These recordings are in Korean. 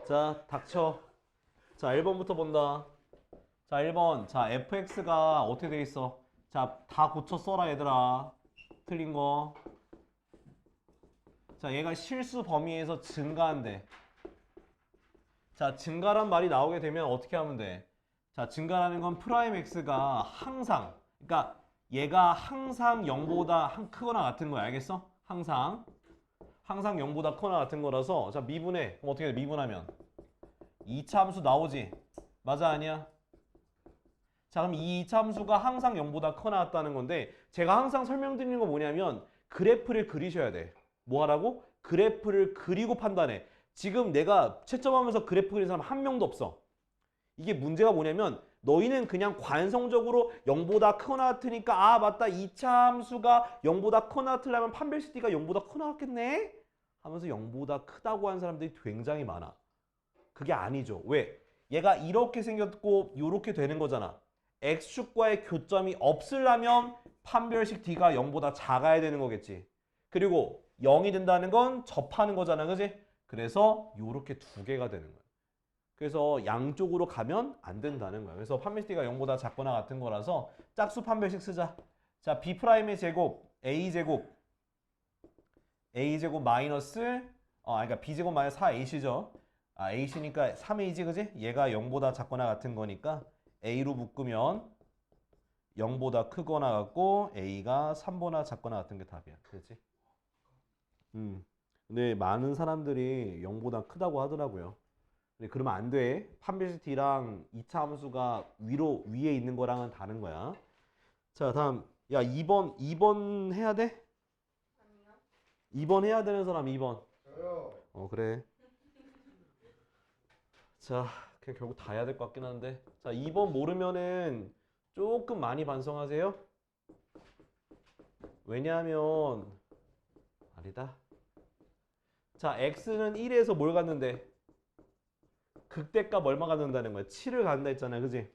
자, 닥쳐. 자, 1번부터 본다. 자, 1번. 자, fx가 어떻게 돼 있어? 자, 다 고쳐 써라, 얘들아. 틀린 거. 자, 얘가 실수 범위에서 증가한대. 자, 증가란 말이 나오게 되면 어떻게 하면 돼? 자, 증가라는 건 프라임 x가 항상, 그러니까 얘가 항상 0보다 크거나 같은 거야. 알겠어? 항상 0보다 크거나 같은 거라서 자, 미분해. 그럼 어떻게 돼? 미분하면 2차 함수 나오지? 맞아, 아니야? 자, 그럼 이 2차 함수가 항상 0보다 크거나 같다는 건데 제가 항상 설명드리는 거 뭐냐면 그래프를 그리셔야 돼. 뭐 하라고? 그래프를 그리고 판단해. 지금 내가 채점하면서 그래프 그리는 사람 한 명도 없어. 이게 문제가 뭐냐면 너희는 그냥 관성적으로 0보다 크거나 같으니까 아 맞다 2차 함수가 0보다 크거나 같으려면 판별식 D가 0보다 크거나 같겠네? 하면서 0보다 크다고 하는 사람들이 굉장히 많아. 그게 아니죠. 왜? 얘가 이렇게 생겼고 이렇게 되는 거잖아. X축과의 교점이 없으려면 판별식 D가 0보다 작아야 되는 거겠지. 그리고 0이 된다는 건 접하는 거잖아. 그지? 그래서 이렇게 두 개가 되는 거야. 그래서 양쪽으로 가면 안 된다는 거야. 그래서 판별식 D가 0보다 작거나 같은 거라서 짝수 판별식 쓰자. 자, B'의 제곱, A제곱 마이너스 그러니까 B제곱 마이너스 4AC죠. AC니까 3A지, 그지? 얘가 0보다 작거나 같은 거니까 A로 묶으면 0보다 크거나 같고 A가 3보다 작거나 같은 게 답이야. 그렇지? 근데 많은 사람들이 0보다 크다고 하더라고요. 근데 그러면 안 돼. 판별식 D랑 2차 함수가 위에 있는 거랑은 다른 거야. 자, 다음. 야, 2번 해야 돼? 아니요. 2번 해야 되는 사람 2번. 저요. 그래. 자, 그냥 결국 다 해야 될 것 같긴 한데. 자, 2번 모르면은 조금 많이 반성하세요. 왜냐하면 아니다. 자, x는 1에서 뭘 갖는데? 극대값 얼마 갖는다는 거야? 7을 갖는다 했잖아요. 그지?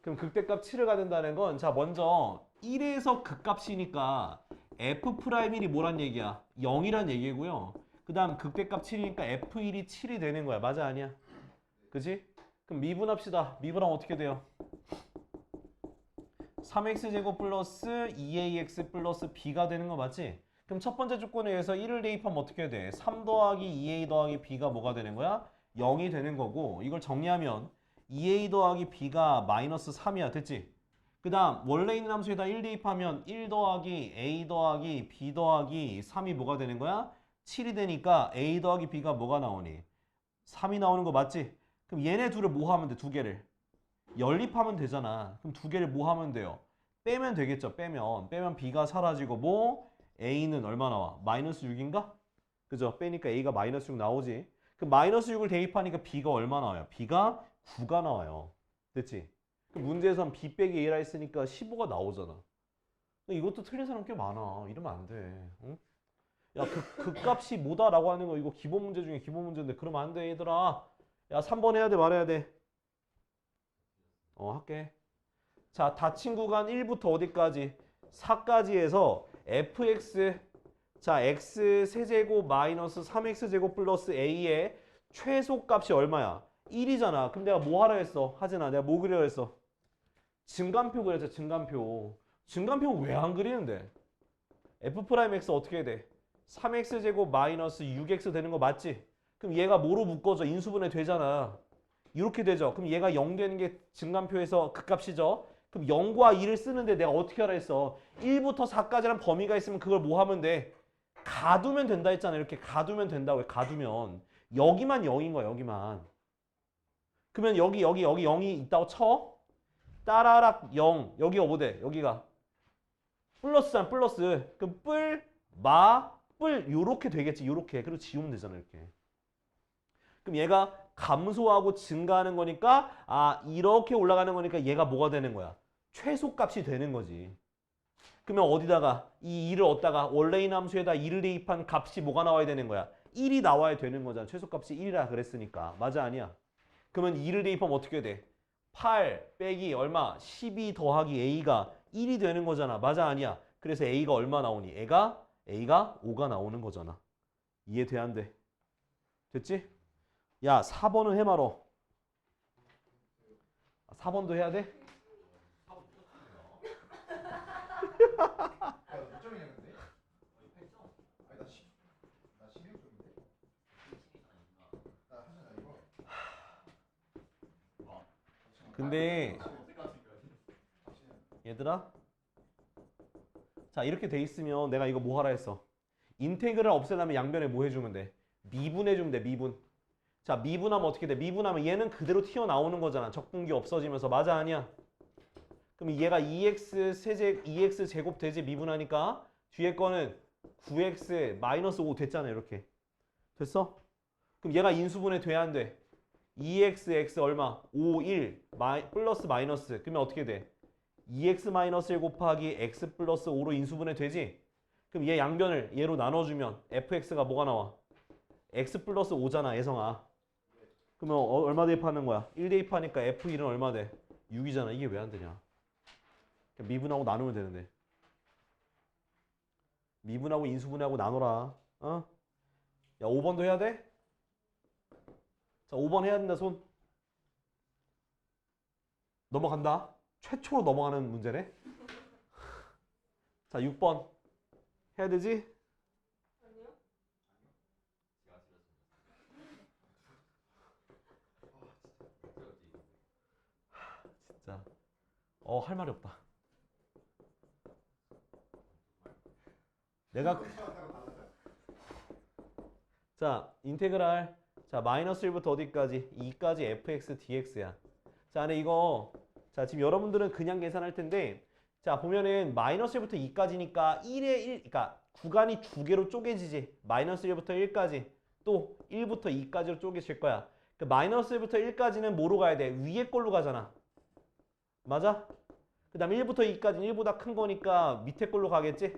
그럼 극대값 7을 갖는다는 건 자, 먼저 1에서 극값이니까 f'1이 뭐란 얘기야? 0이란 얘기고요. 그 다음 극대값 7이니까 f1이 7이 되는 거야. 맞아, 아니야? 그지? 그럼 미분합시다. 미분하면 어떻게 돼요? 3x제곱 플러스 2ax 플러스 b가 되는 거 맞지? 그럼 첫 번째 조건에 의해서 1을 대입하면 어떻게 돼? 3 더하기 2a 더하기 b가 뭐가 되는 거야? 0이 되는 거고 이걸 정리하면 2a 더하기 b가 마이너스 3이야. 됐지? 그 다음 원래 있는 함수에다 1 대입하면 1 더하기 a 더하기 b 더하기 3이 뭐가 되는 거야? 7이 되니까 a 더하기 b가 뭐가 나오니? 3이 나오는 거 맞지? 그럼 얘네 둘을 뭐 하면 돼? 두 개를 연립하면 되잖아. 그럼 두 개를 뭐 하면 돼요? 빼면 되겠죠. 빼면 b가 사라지고 뭐 a는 얼마 나와? 마이너스 6인가? 그죠? 빼니까 a가 마이너스 6 나오지. 그럼 마이너스 6을 대입하니까 b가 얼마 나와요? b가 9가 나와요. 됐지? 그럼 문제에선 b 빼기 a라 했으니까 15가 나오잖아. 이것도 틀린 사람 꽤 많아. 이러면 안 돼. 응? 야, 그 값이 뭐다라고 하는 거 이거 기본 문제 중에 기본 문제인데 그러면 안 돼, 얘들아. 야, 3번 해야 돼, 말해야 돼? 할게. 자, 닫힌 구간 1부터 어디까지? 4까지 해서 fx 자, x 세제곱 마이너스 3x제곱 플러스 a의 최소값이 얼마야? 1이잖아. 그럼 내가 뭐 하라 했어? 하진아, 내가 뭐 그리라 했어? 증간표 그랬죠, 증간표. 증간표 왜 안 그리는데? f'x 어떻게 해야 돼? 3x제곱 마이너스 6x 되는 거 맞지? 그럼 얘가 뭐로 묶어져? 인수분해 되잖아. 이렇게 되죠. 그럼 얘가 0 되는 게 증간표에서 극값이죠. 그럼 0과 2를 쓰는데 내가 어떻게 하라 했어? 1부터 4까지란 범위가 있으면 그걸 뭐 하면 돼? 가두면 된다 했잖아. 이렇게 가두면 된다고 해. 가두면. 여기만 0인 거야. 여기만. 그러면 여기 0이 있다고 쳐. 따라락 0. 여기가 뭐 돼? 여기가 플러스잖아. 플러스. 그럼 뿔 요렇게 되겠지. 요렇게. 그리고 지우면 되잖아. 이렇게. 그럼 얘가 감소하고 증가하는 거니까 이렇게 올라가는 거니까 얘가 뭐가 되는 거야? 최소값이 되는 거지. 그러면 어디다가 이 2를 얻다가 원래 있는 함수에다 2를 대입한 값이 뭐가 나와야 되는 거야? 1이 나와야 되는 거잖아. 최소값이 1이라 그랬으니까. 맞아, 아니야? 그러면 2를 대입하면 어떻게 돼? 8 빼기 얼마? 12 더하기 a가 1이 되는 거잖아. 맞아, 아니야? 그래서 a가 얼마 나오니? A가 5가 나오는 거잖아. 이해돼, 안 돼? 됐지? 야, 4번은 해 말어. 4번도 해야 돼? 몇 점이냐 근데? 아니 나 16점인데? 나 하잖아 이거. 근데 얘들아, 자 이렇게 돼 있으면 내가 이거 뭐 하라 했어? 인테그랄 없애려면 양변에 뭐 해주면 돼? 미분해주면 돼. 미분. 자 미분하면 어떻게 돼? 미분하면 얘는 그대로 튀어나오는 거잖아. 적분기 없어지면서. 맞아 아니야? 그럼 얘가 2x 제곱 되지. 미분하니까 뒤에 거는 9x 마이너스 5 됐잖아. 이렇게 됐어? 그럼 얘가 인수분해 돼야 안 돼? 2x 얼마? 5, 1 플러스 마이너스. 그러면 어떻게 돼? 2x 마이너스 1 곱하기 x 플러스 5로 인수분해 되지? 그럼 얘 양변을 얘로 나눠주면 fx가 뭐가 나와? x 플러스 5잖아 예성아. 그러면 얼마 대입하는 거야? 1 대입하니까 f1은 얼마 돼? 6이잖아. 이게 왜 안 되냐? 미분하고 나누면 되는데. 미분하고 인수분해하고 나눠라. 어? 야 5번도 해야 돼? 자 5번 해야 된다 손. 넘어간다. 최초로 넘어가는 문제네. 자 6번 해야 되지? 아니요. 진짜 할 말이 없다. 내가 자 인테그랄 자 마이너스 1부터 어디까지? 2까지 fx dx야. 자 근데 이거 자 지금 여러분들은 그냥 계산할 텐데 자 보면은 마이너스 1부터 2까지니까 1에 1 그러니까 구간이 두 개로 쪼개지지. 마이너스 1부터 1까지 또 1부터 2까지로 쪼개질 거야. 그 마이너스 1부터 1까지는 뭐로 가야 돼? 위에 걸로 가잖아. 맞아? 그 다음에 1부터 2까지는 1보다 큰 거니까 밑에 걸로 가겠지?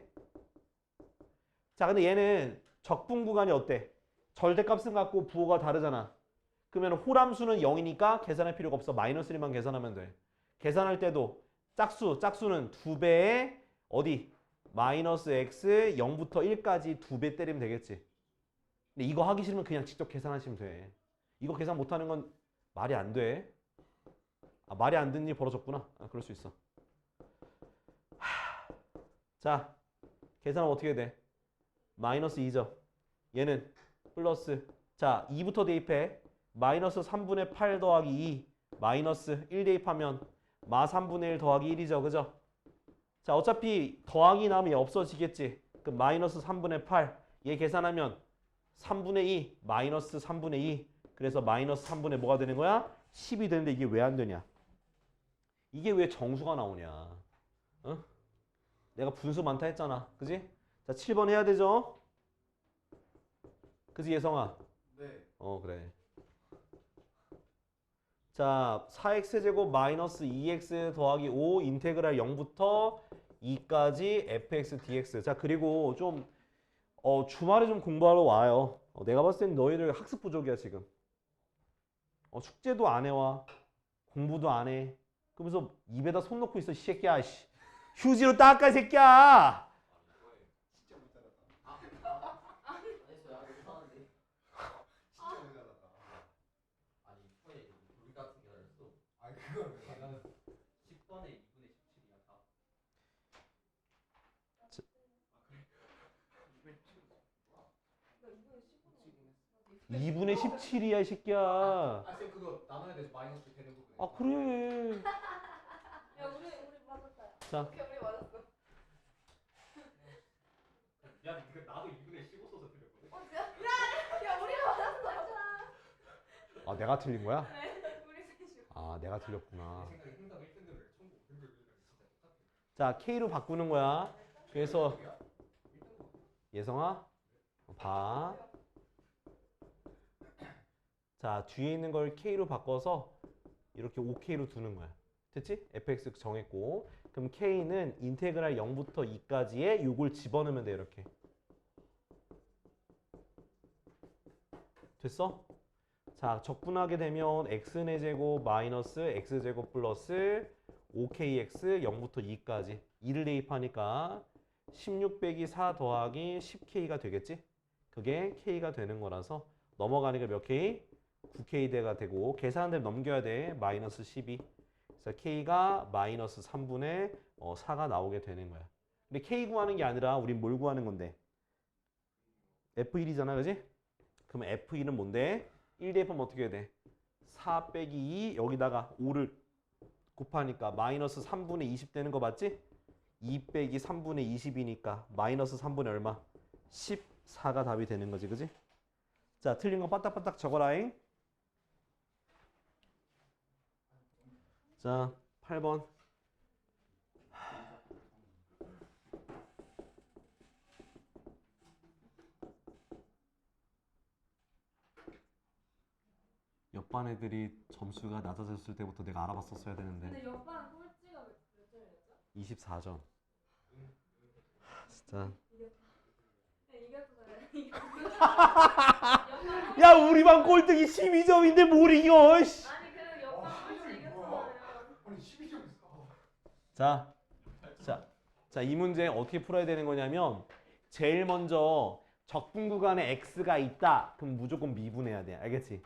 자 근데 얘는 적분 구간이 어때? 절대값은 같고 부호가 다르잖아. 그러면 홀함수는 0이니까 계산할 필요가 없어. 마이너스 1만 계산하면 돼. 계산할 때도 짝수는 2배에 어디? 마이너스 x 0부터 1까지 2배 때리면 되겠지. 근데 이거 하기 싫으면 그냥 직접 계산하시면 돼. 이거 계산 못하는 건 말이 안 돼. 아, 말이 안 듣는 일 벌어졌구나. 아, 그럴 수 있어. 자, 계산은 어떻게 돼? 마이너스 2죠. 얘는 플러스. 자, 2부터 대입해. 마이너스 3분의 8 더하기 2. 마이너스 1 대입하면 마 3분의 1 더하기 1이죠. 그죠? 자, 어차피 더하기 나면 얘 없어지겠지. 그럼 마이너스 3분의 8. 얘 계산하면 3분의 2. 마이너스 3분의 2. 그래서 마이너스 3분의 뭐가 되는 거야? 10이 되는데 이게 왜 안 되냐? 이게 왜 정수가 나오냐? 어? 내가 분수 많다 했잖아. 그지? 자, 7번 해야 되죠? 그지, 예성아? 네. 그래. 자, 4x제곱 마이너스 2x 더하기 5 인테그랄 0부터 2까지 fx dx. 자, 그리고 좀 주말에 좀 공부하러 와요. 내가 봤을 땐 너희들 학습 부족이야, 지금. 축제도 안 해와. 공부도 안 해. 그러면서 입에다 손 놓고 있어, 이 새끼야. 씨. 휴지로 닦아, 이 새끼야! 진짜 못 따랐다. 진짜 못 따랐다. 아니 초에 우리 같은 계산했어. 아니 그걸 왜? 나는 10번에 2분의 17이야 다. 2분의 17이야, 이 새끼야. 쌤 그거 나눠야 돼서 마이너스 되는 부분. 아, 그래. 야 우리 맞았다. 자, 오케이 우리 맞았어. 야 니가 나도 2분의 15 써서 틀렸거든. 진짜? 야 우리가 맞았어. 아, 내가 틀린 거야? 네. 우리 셋이. 아, 내가 틀렸구나. 내 생각에 행당 1등급을 천국 1등급이랑 진짜 똑같아. 자, K로 바꾸는 거야. 그래서 예성아, 봐. 자, 뒤에 있는 걸 K로 바꿔서 이렇게 OK로 두는 거야. 됐지? fx 정했고. 그럼 K는 인테그랄 0부터 2까지에 요걸 집어넣으면 돼, 이렇게. 됐어? 자, 적분하게 되면 x의 제곱 마이너스 x제곱 플러스 5kx 0부터 2까지 2를 대입하니까 16 빼기 4 더하기 10k가 되겠지? 그게 k가 되는 거라서 넘어가니까 몇 k? 9K대가 되고 계산대 넘겨야 돼. 마이너스 12. 그래서 K가 마이너스 3분의 4가 나오게 되는 거야. 근데 K 구하는 게 아니라 우린 뭘 구하는 건데? F1이잖아, 그지? 그럼 F1은 뭔데? 1 대입하면 어떻게 해야 돼? 4 빼기 2 여기다가 5를 곱하니까 마이너스 3분의 20 되는 거 맞지? 2 빼기 3분의 20이니까 마이너스 3분의 얼마? 14가 답이 되는 거지, 그지? 자, 틀린 거 빠딱빠딱 적어라잉. 자, 8번. 옆반 애들이 점수가 낮아졌을 때부터 내가 알아봤었어야 되는데. 근데 옆반 꼴찌가 몇 점이었죠? 24점. 진짜. 네, 이겼잖아요. 야, 우리 반 꼴등이 12점인데 뭘 이겨? 씨. 아니 그 옆반 꼴찌 이겼잖아요. 아니 12점 있어. 자, 이 문제 어떻게 풀어야 되는 거냐면 제일 먼저 적분 구간에 x가 있다. 그럼 무조건 미분해야 돼. 알겠지?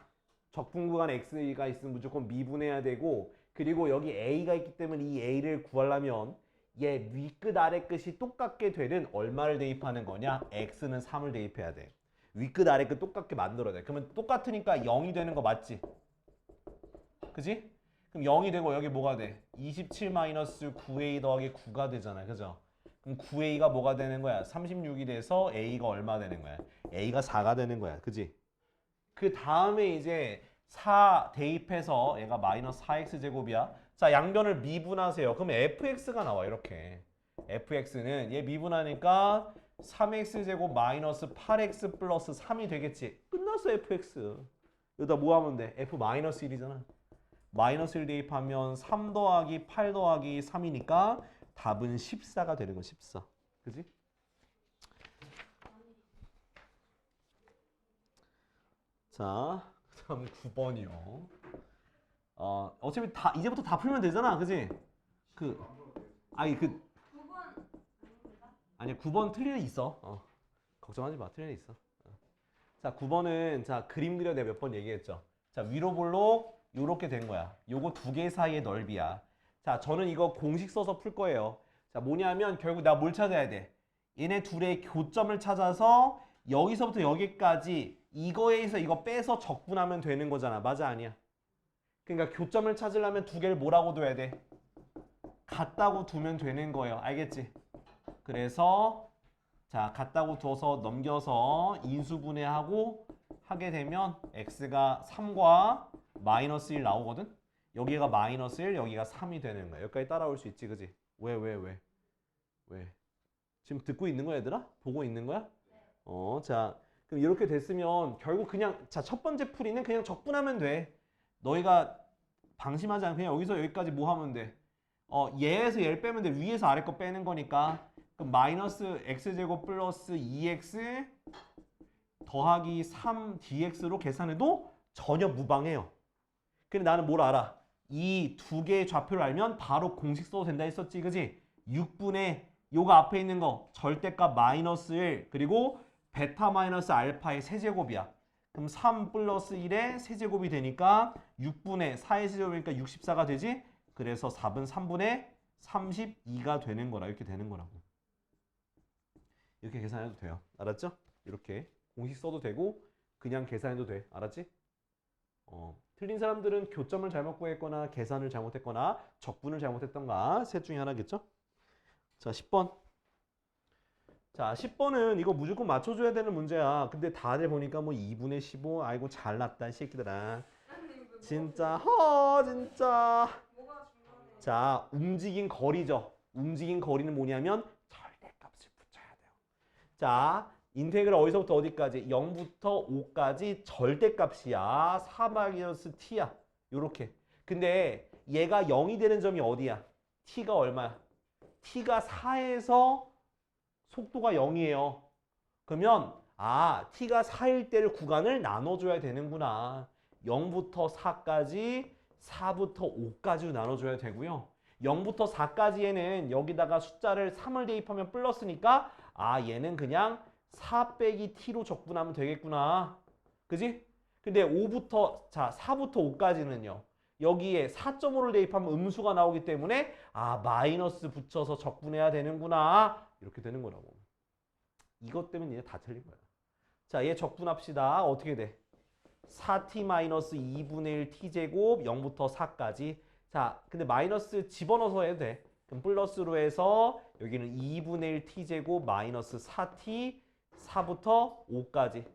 적분 구간에 x가 있으면 무조건 미분해야 되고, 그리고 여기 a가 있기 때문에 이 a를 구하려면 얘 윗끝 아래끝이 똑같게 되는 얼마를 대입하는 거냐? x는 3을 대입해야 돼. 윗끝 아래끝 똑같게 만들어야 돼. 그러면 똑같으니까 0이 되는 거 맞지? 그지? 그럼 0이 되고 여기 뭐가 돼? 27 마이너스 9a 더하기 9가 되잖아. 그죠? 그럼 9a가 뭐가 되는 거야? 36이 돼서 a가 얼마 되는 거야? a가 4가 되는 거야. 그지? 그 다음에 이제 4 대입해서 얘가 마이너스 4x 제곱이야. 자, 양변을 미분하세요. 그럼 fx가 나와. 이렇게. fx는 얘 미분하니까 3x 제곱 마이너스 8x 플러스 3이 되겠지. 끝났어, fx. 여기다 뭐 하면 돼? f 마이너스 1이잖아. 마이너스 1 대입하면 3 더하기 8 더하기 3이니까 답은 14가 되는 거. 14. 그지? 자, 그 다음 9번이요. 어차피 다 이제부터 다 풀면 되잖아. 그지? 아니 9번 아닙니다. 아니야, 9번 틀릴 일 있어. 걱정하지 마. 틀릴 일 있어. 자, 9번은 자, 그림 그려 내가 몇 번 얘기했죠. 자, 위로 볼록 요렇게 된 거야. 요거 두 개 사이의 넓이야. 자, 저는 이거 공식 써서 풀 거예요. 자, 뭐냐면 결국 나 뭘 찾아야 돼? 얘네 둘의 교점을 찾아서 여기서부터 여기까지 이거에서 이거 빼서 적분하면 되는 거잖아. 맞아, 아니야? 그러니까 교점을 찾으려면 두 개를 뭐라고 둬야 돼? 같다고 두면 되는 거예요. 알겠지? 그래서 자, 같다고 둬서 넘겨서 인수분해하고 하게 되면 x가 3과 마이너스 1 나오거든? 여기가 마이너스 1, 여기가 3이 되는 거야. 여기까지 따라올 수 있지, 그지? 왜? 지금 듣고 있는 거야, 얘들아? 보고 있는 거야? 자, 그럼 이렇게 됐으면 결국 그냥 자, 첫 번째 풀이는 그냥 적분하면 돼. 너희가 방심하지 않고 그냥 여기서 여기까지 뭐 하면 돼? 얘에서 얘를 빼면 돼. 위에서 아래 거 빼는 거니까. 그럼 마이너스 x제곱 플러스 2x 더하기 3dx로 계산해도 전혀 무방해요. 근데 나는 뭘 알아? 이 두 개의 좌표를 알면 바로 공식 써도 된다 했었지, 그지? 6분의 요거 앞에 있는 거 절대값 마이너스 1 그리고 베타 마이너스 알파의 세제곱이야. 그럼 3 플러스 1의 세제곱이 되니까 6분의 4의 세제곱이니까 64가 되지? 그래서 4분 3분의 32가 되는 거라. 이렇게 되는 거라고. 이렇게 계산해도 돼요. 알았죠? 이렇게 공식 써도 되고 그냥 계산해도 돼. 알았지? 틀린 사람들은 교점을 잘못 구했거나 계산을 잘못했거나 적분을 잘못했던가 셋 중에 하나겠죠? 자, 10번. 자, 10번은 이거 무조건 맞춰줘야 되는 문제야. 근데 다들 보니까 뭐 2분의 15 아이고 잘났다 이 새끼들아. 진짜 진짜. 뭐가 중요해? 자, 움직인 거리죠. 움직인 거리는 뭐냐면 절대값을 붙여야 돼요. 자, 인테그랄 어디서부터 어디까지? 0부터 5까지 절대값이야. 4-t야. 요렇게. 근데 얘가 0이 되는 점이 어디야? t가 얼마야? t가 4에서 속도가 0이에요. 그러면 t가 4일 때를 구간을 나눠줘야 되는구나. 0부터 4까지, 4부터 5까지로 나눠줘야 되고요. 0부터 4까지에는 여기다가 숫자를 3을 대입하면 플러스니까 얘는 그냥 4 빼기 t로 적분하면 되겠구나. 그지? 근데 5부터 자 4부터 5까지는요. 여기에 4.5를 대입하면 음수가 나오기 때문에 아 마이너스 붙여서 적분해야 되는구나 이렇게 되는 거라고. 이것 때문에 얘 다 틀린 거야. 자, 얘 적분합시다. 어떻게 돼? 4t 마이너스 2분의 1 t제곱 0부터 4까지. 자, 근데 마이너스 집어넣어서 해도 돼. 그럼 플러스로 해서 여기는 2분의 1 t제곱 마이너스 4t 4부터 5까지.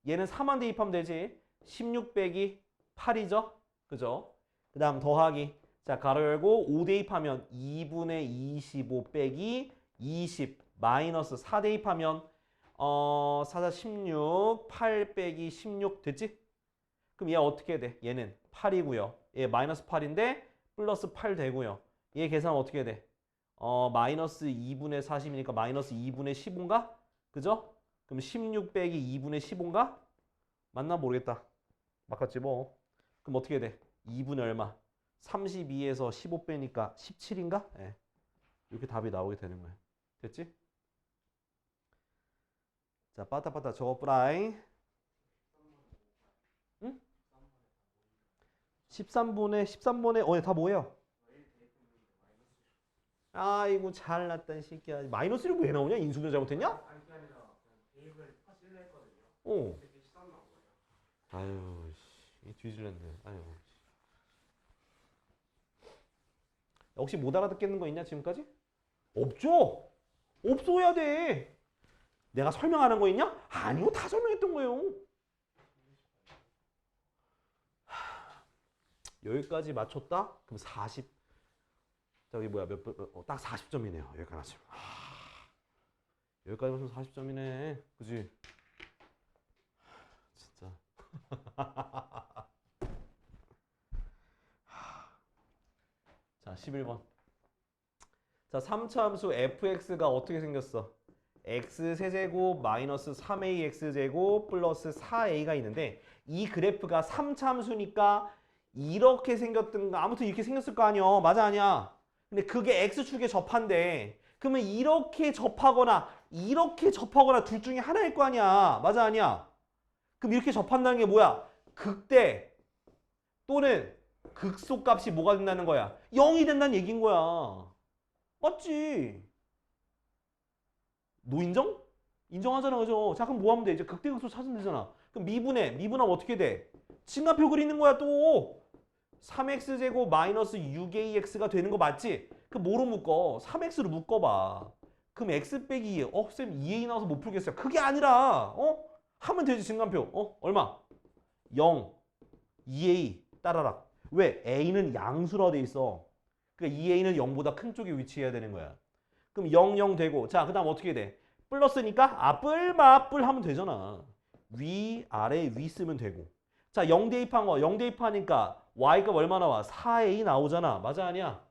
얘는 4만 대입하면 되지. 16 빼기 8이죠. 그죠? 그 다음 더하기. 자, 가로 열고 5 대입하면 2분의 25 빼기 20 마이너스 4 대입하면 4자 16 8 빼기 16 됐지? 그럼 얘 어떻게 돼? 얘는 8이고요. 얘 마이너스 8인데 플러스 8 되고요. 얘 계산 어떻게 돼? 마이너스 2분의 40이니까 마이너스 2분의 15인가? 그죠? 그럼 16 빼기 2분의 15인가? 맞나 모르겠다. 바꿨지 뭐. 그럼 어떻게 돼? 2분의 얼마? 32에서 15 빼니까 17인가? 예. 이렇게 답이 나오게 되는 거야. 됐지? 자, 빠따빠따 적어뿌라잉. 응? 13분에 다 뭐예요? 아이고 잘났다 이 새끼야. 마이너스 1이 왜 나오냐? 인수분해 잘못했냐? 아니 그게 아니라 대입을 하실래 했거든요. 어. 근데 13 나온 거예요. 아유 씨, 뒤질렸네. 아유. 혹시 못 알아듣겠는 거 있냐 지금까지? 없죠? 없어야 돼. 내가 설명하는 거 있냐? 아니요, 다 설명했던 거예요. 여기까지 맞췄다? 그럼 40. 자, 여기 뭐야? 딱 40점이네요. 여기까지 맞추면. 여기까지 맞추면 40점이네. 그지? 진짜. 자, 11번. 자, 3차 함수 fx가 어떻게 생겼어? x 세제곱 마이너스 3ax제곱 플러스 4a가 있는데 이 그래프가 3차 함수니까 이렇게 생겼던가 아무튼 이렇게 생겼을 거 아니야. 맞아 아니야? 근데 그게 x축에 접한대. 그러면 이렇게 접하거나 이렇게 접하거나 둘 중에 하나일 거 아니야. 맞아 아니야? 그럼 이렇게 접한다는 게 뭐야? 극대 또는 극소값이 뭐가 된다는 거야? 0이 된다는 얘기인 거야. 맞지? 노인정? 인정하잖아, 그죠? 자, 그럼 뭐 하면 돼? 이제 극대극소 찾으면 되잖아. 그럼 미분하면 어떻게 돼? 증가표 그리는 거야, 또. 3x제곱 마이너스 6ax가 되는 거 맞지? 그럼 뭐로 묶어? 3x로 묶어봐. 그럼 x 빼기 2. 쌤 2a 나와서 못 풀겠어요. 그게 아니라, 하면 되지, 증가표. 얼마? 0, 2a 따라라. 왜? a는 양수로 돼 있어. 그러니까 2a는 0보다 큰 쪽에 위치해야 되는 거야. 그럼 0, 0 되고 자, 그 다음 어떻게 돼? 플러스니까 뿔 하면 되잖아. 위, 아래, 위 쓰면 되고. 자, 0 대입한 거 0 대입하니까 y값 얼마 나와? 4a 나오잖아. 맞아 아니야?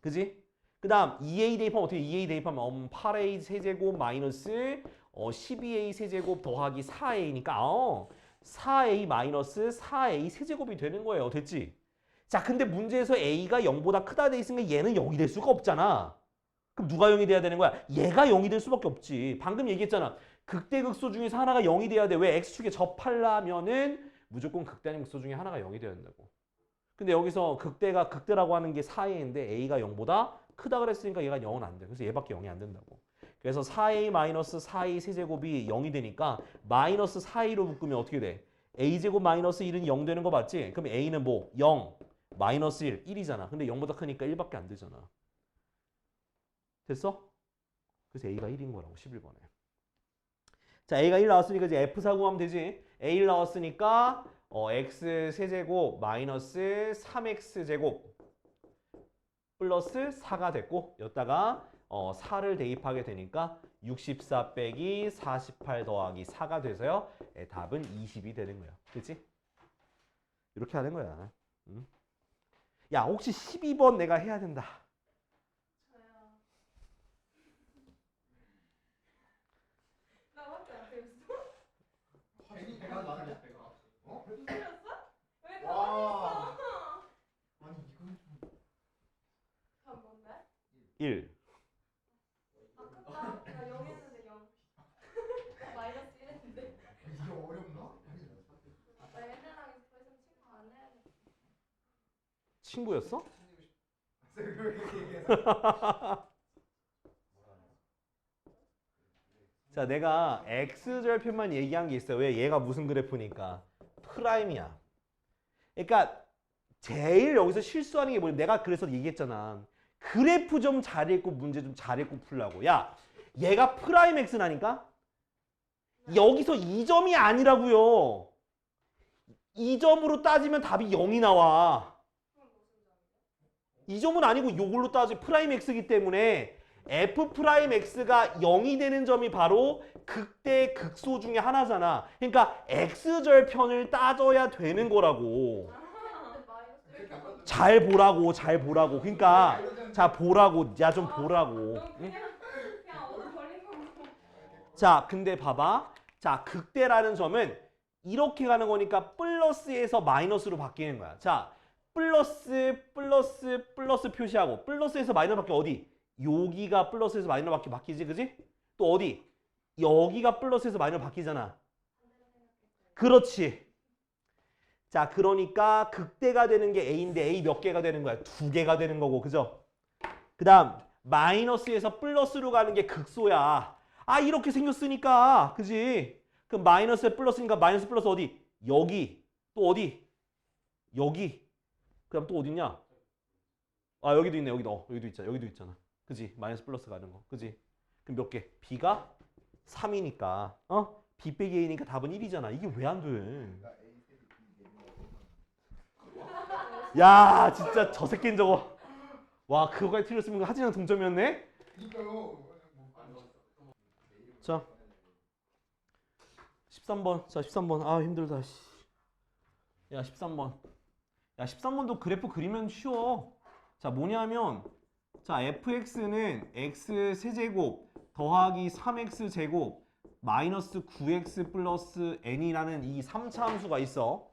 그지? 그 다음 2a 대입하면 어떻게 2a 대입하면 8a 세제곱 마이너스 12a 세제곱 더하기 4a니까 4a 마이너스 4a 세제곱이 되는 거예요. 됐지? 자, 근데 문제에서 a가 0보다 크다 돼 있으니까 얘는 0이 될 수가 없잖아. 그럼 누가 0이 돼야 되는 거야? 얘가 0이 될 수밖에 없지. 방금 얘기했잖아. 극대극소 중에서 하나가 0이 돼야 돼. 왜? x축에 접하려면은 무조건 극대 아닌 극소 중에 하나가 0이 돼야 된다고. 근데 여기서 극대라고 하는 게 4a인데 a가 0보다 크다 그랬으니까 얘가 0은 안 돼. 그래서 얘밖에 0이 안 된다고. 그래서 4a 마이너스 4a 세제곱이 0이 되니까 마이너스 4a로 묶으면 어떻게 돼? a제곱 마이너스 1은 0 되는 거 맞지? 그럼 a는 뭐? 0, 마이너스 1, 1이잖아. 근데 0보다 크니까 1밖에 안 되잖아. 됐어? 그래서 a가 1인 거라고 11번에. 자, a가 1 나왔으니까 이제 f4 구하면 되지. a 1 나왔으니까 x 세제곱 마이너스 3x제곱 플러스 4가 됐고 여기다가 4를 대입하게 되니까 64 빼기 48 더하기 4가 돼서요. 답은 20이 되는 거야. 그치? 이렇게 하는 거야. 응? 야, 혹시 12번 내가 해야 된다. 저요. 나밖에 안 되겠어? 괜히 배가 나는데 배가. 틀렸어? 왜 와. 가만히 있어? 아니 이건 좀. 답 뭔데? 1. 아깝다. 나 0 했는데 0. 마이너스 1 했는데. 이게 어렵나? 친구였어? 자, 내가 x절편만 얘기한 게 있어요. 왜? 얘가 무슨 그래프니까 프라임이야. 그러니까 제일 여기서 실수하는 게 뭐냐? 내가 그래서 얘기했잖아. 그래프 좀 잘 읽고 문제 좀 잘 읽고 풀라고. 야, 얘가 프라임 x라니까? 여기서 2점이 아니라고요. 2점으로 따지면 답이 0이 나와. 2점은 아니고 이걸로 따지 프라임 x이기 때문에 f 프라임 x가 0이 되는 점이 바로 극대 극소 중에 하나잖아. 그러니까 x절편을 따져야 되는 거라고. 잘 보라고, 잘 보라고. 그러니까 자 보라고, 야 좀 보라고. 응? 그냥 얻어 걸린 거. 자, 근데 봐봐. 자, 극대라는 점은 이렇게 가는 거니까 플러스에서 마이너스로 바뀌는 거야. 자, 플러스 표시하고 플러스에서 마이너스 바뀌어 어디? 여기가 플러스에서 마이너스 바뀌지, 그지? 또 어디? 여기가 플러스에서 마이너스 바뀌잖아. 그렇지. 자, 그러니까 극대가 되는 게 A인데 A 몇 개가 되는 거야? 2개가 되는 거고, 그죠? 그 다음 마이너스에서 플러스로 가는 게 극소야. 아, 이렇게 생겼으니까, 그지? 그럼 마이너스에 플러스니까 마이너스 플러스 어디? 여기. 또 어디? 여기. 그 다음 또 어딨냐? 아, 여기도 있네. 여기도. 여기도 있잖아. 여기도 있잖아. 그지? 마이너스 플러스 가는 거. 그지? 그럼 몇 개? B가 3이니까. B 빼기 A니까 답은 1이잖아. 이게 왜 안 돼? 야, 진짜 저 새끼는 저거. 와, 그거까지 틀렸으면 하진이랑 동점이었네? 자, 13번. 자, 13번. 아, 힘들다. 야, 13번. 야, 13번도 그래프 그리면 쉬워. 자, 뭐냐면 자, fx는 x 세제곱 더하기 3x 제곱 마이너스 9x 플러스 n이라는 이 3차 함수가 있어.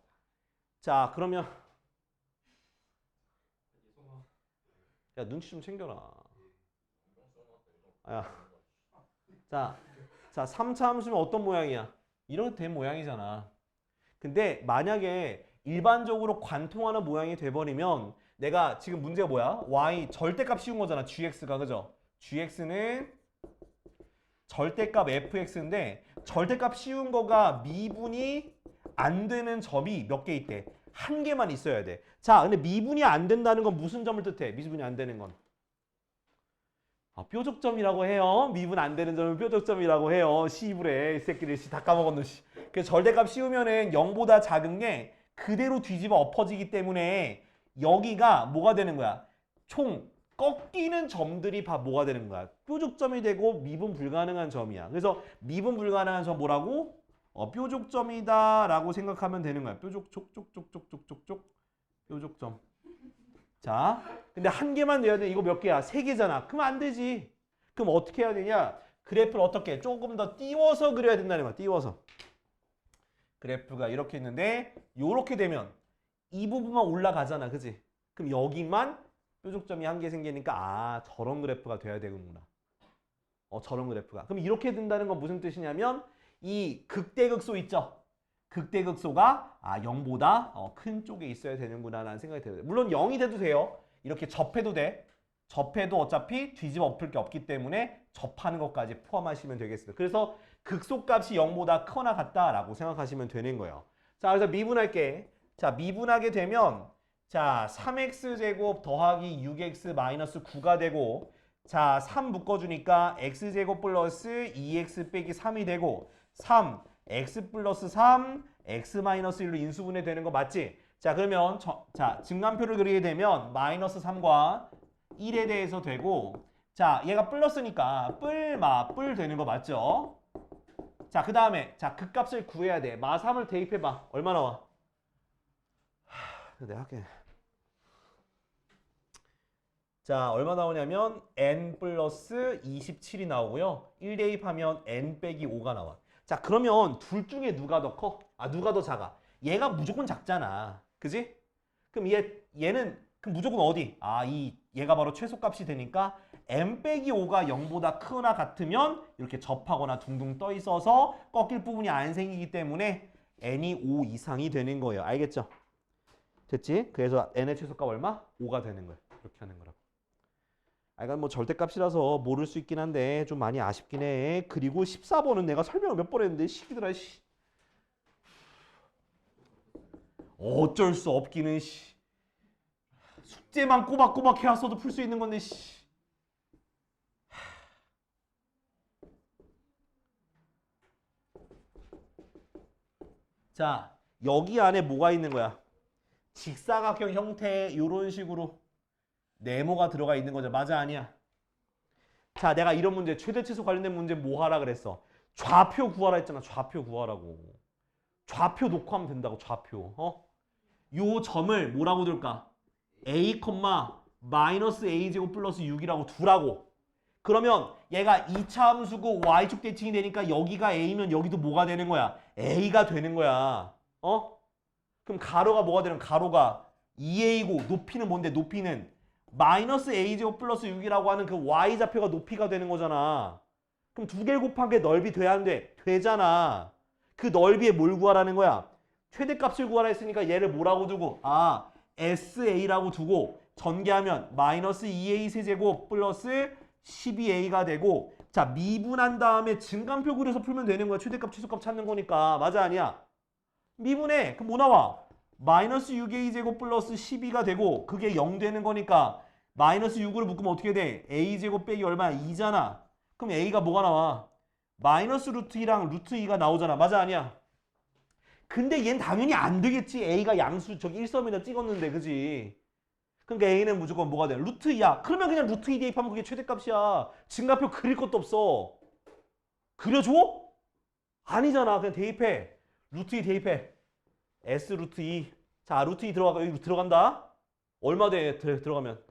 자, 그러면 야, 눈치 좀 챙겨라. 야. 자, 3차 함수면 어떤 모양이야? 이렇게 된 모양이잖아. 근데 만약에 일반적으로 관통하는 모양이 돼버리면 내가 지금 문제가 뭐야? y 절대값 씌운 거잖아. gx가, 그죠? gx는 절대값 fx인데 절대값 씌운 거가 미분이 안 되는 점이 몇 개 있대? 한 개만 있어야 돼. 자, 근데 미분이 안 된다는 건 무슨 점을 뜻해? 미분이 안 되는 건. 아, 뾰족점이라고 해요. 미분 안 되는 점은 뾰족점이라고 해요. 시부래. 이 새끼들 다 까먹었노. 그래서 절대값 씌우면은 0보다 작은 게 그대로 뒤집어 엎어지기 때문에 여기가 뭐가 되는 거야? 총 꺾이는 점들이 뭐가 되는 거야? 뾰족점이 되고 미분 불가능한 점이야. 그래서 미분 불가능한 점 뭐라고? 뾰족점이다 라고 생각하면 되는 거야. 뾰족촉촉촉촉촉촉촉 뾰족점. 자, 근데 한 개만 내야 돼. 이거 몇 개야? 3개잖아. 그럼 안 되지. 그럼 어떻게 해야 되냐? 그래프를 어떻게? 조금 더 띄워서 그려야 된다는 거야. 띄워서. 그래프가 이렇게 있는데 요렇게 되면 이 부분만 올라가잖아. 그지? 그럼 여기만 뾰족점이 한 개 생기니까 아, 저런 그래프가 돼야 되는구나. 저런 그래프가. 그럼 이렇게 된다는 건 무슨 뜻이냐면 이 극대극소 있죠? 극대극소가 0보다 큰 쪽에 있어야 되는구나 라는 생각이 들어요. 물론 0이 돼도 돼요. 이렇게 접해도 돼. 접해도 어차피 뒤집어 엎을 게 없기 때문에 접하는 것까지 포함하시면 되겠습니다. 그래서 극소값이 0보다 크거나 같다라고 생각하시면 되는 거예요. 자, 그래서 미분할게. 자, 미분하게 되면 자, 3x제곱 더하기 6x 마이너스 9가 되고 자, 3 묶어주니까 x제곱 플러스 2x 빼기 3이 되고 3, x 플러스 3, x 마이너스 1로 인수분해 되는 거 맞지? 자, 그러면 자, 증간표를 그리게 되면 마이너스 3과 1에 대해서 되고 자, 얘가 플러스니까 뿔 되는 거 맞죠? 자, 그 다음에 자, 극값을 구해야 돼. 마 3을 대입해봐. 얼마 나와? 내가 할게. 자, 얼마 나오냐면 n 플러스 27이 나오고요. 1 대입하면 n 빼기 5가 나와. 자, 그러면 둘 중에 누가 더 커? 누가 더 작아? 얘가 무조건 작잖아. 그지? 그럼 얘는 그럼 무조건 어디? 얘가 바로 최소값이 되니까 n 빼기 5가 0보다 크거나 같으면 이렇게 접하거나 둥둥 떠 있어서 꺾일 부분이 안 생기기 때문에 n이 5 이상이 되는 거예요. 알겠죠? 됐지? 그래서 n의 최소값 얼마? 5가 되는 거야. 이렇게 하는 거라고. 아, 이건 뭐 절대값이라서 모를 수 있긴 한데 좀 많이 아쉽긴 해. 그리고 14번은 내가 설명을 몇 번 했는데 시기들아 씨. 어쩔 수 없기는 씨. 숙제만 꼬박꼬박 해왔어도 풀 수 있는 건데 씨. 자, 여기 안에 뭐가 있는 거야? 직사각형 형태의 이런 식으로 네모가 들어가 있는 거죠. 맞아, 아니야? 자, 내가 이런 문제, 최대치수 관련된 문제 뭐 하라 그랬어? 좌표 구하라 했잖아. 좌표 구하라고. 좌표 놓고 하면 된다고, 좌표. 요 점을 뭐라고 둘까? a, 마이너스 a제곱 플러스 6이라고 두라고. 그러면 얘가 2차 함수고 y축 대칭이 되니까 여기가 a면 여기도 뭐가 되는 거야? a가 되는 거야. 그럼 가로가 뭐가 되는 거야? 가로가 2a고 높이는 뭔데? 높이는 마이너스 a제곱 플러스 6이라고 하는 그 y좌표가 높이가 되는 거잖아. 그럼 두 개를 곱한 게 넓이 돼야 안 돼? 되잖아. 그 넓이에 뭘 구하라는 거야? 최대값을 구하라 했으니까 얘를 뭐라고 두고? 아, sa라고 두고 전개하면 마이너스 2a 세제곱 플러스 12a가 되고, 자, 미분한 다음에 증간표 그려서 풀면 되는 거야. 최대값 최소값 찾는 거니까. 맞아, 아니야? 미분해. 그럼 뭐 나와? 마이너스 6a 제곱 플러스 12가 되고 그게 0 되는 거니까 마이너스 6으로 묶으면 어떻게 돼? a 제곱 빼기 얼마야? 2잖아. 그럼 a가 뭐가 나와? 마이너스 루트 2랑 루트 2가 나오잖아. 맞아, 아니야? 근데 얘는 당연히 안 되겠지. a가 양수 저기 1섬에다 찍었는데, 그지? 그러니까 a는 무조건 뭐가 돼? 루트 2야. 그러면 그냥 루트 2 대입하면 그게 최대값이야. 증가표 그릴 것도 없어. 그려줘? 아니잖아. 그냥 대입해. 루트 2 대입해. S 루트 2. 자, 루트 2 여기 들어간다. 얼마 돼? 들어가면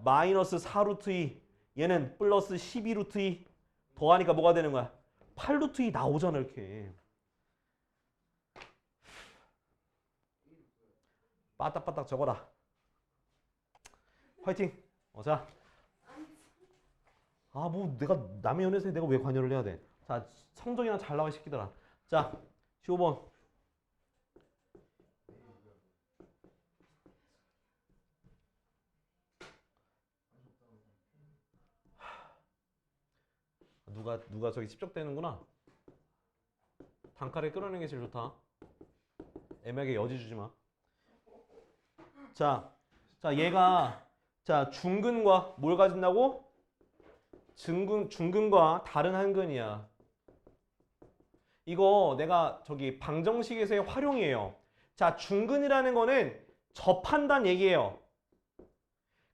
마이너스 4 루트 2. 얘는 플러스 12 루트 2 더하니까 뭐가 되는 거야? 8 루트 2 나오잖아. 이렇게 빠딱빠딱 적어라. 화이팅. 자. 아, 뭐 내가 남의 연애사에 내가 왜 관여를 해야 돼? 자, 성적이나 잘 나와 시키더라. 자, 15번. 누가 저기 찝적대는구나. 단칼에 끌어내는 게 제일 좋다. 애매하게 여지 주지 마. 자, 얘가 자 중근과 뭘 가진다고? 중근과 다른 한근이야. 이거 내가 저기 방정식에서의 활용이에요. 자, 중근이라는 거는 접한다는 얘기예요.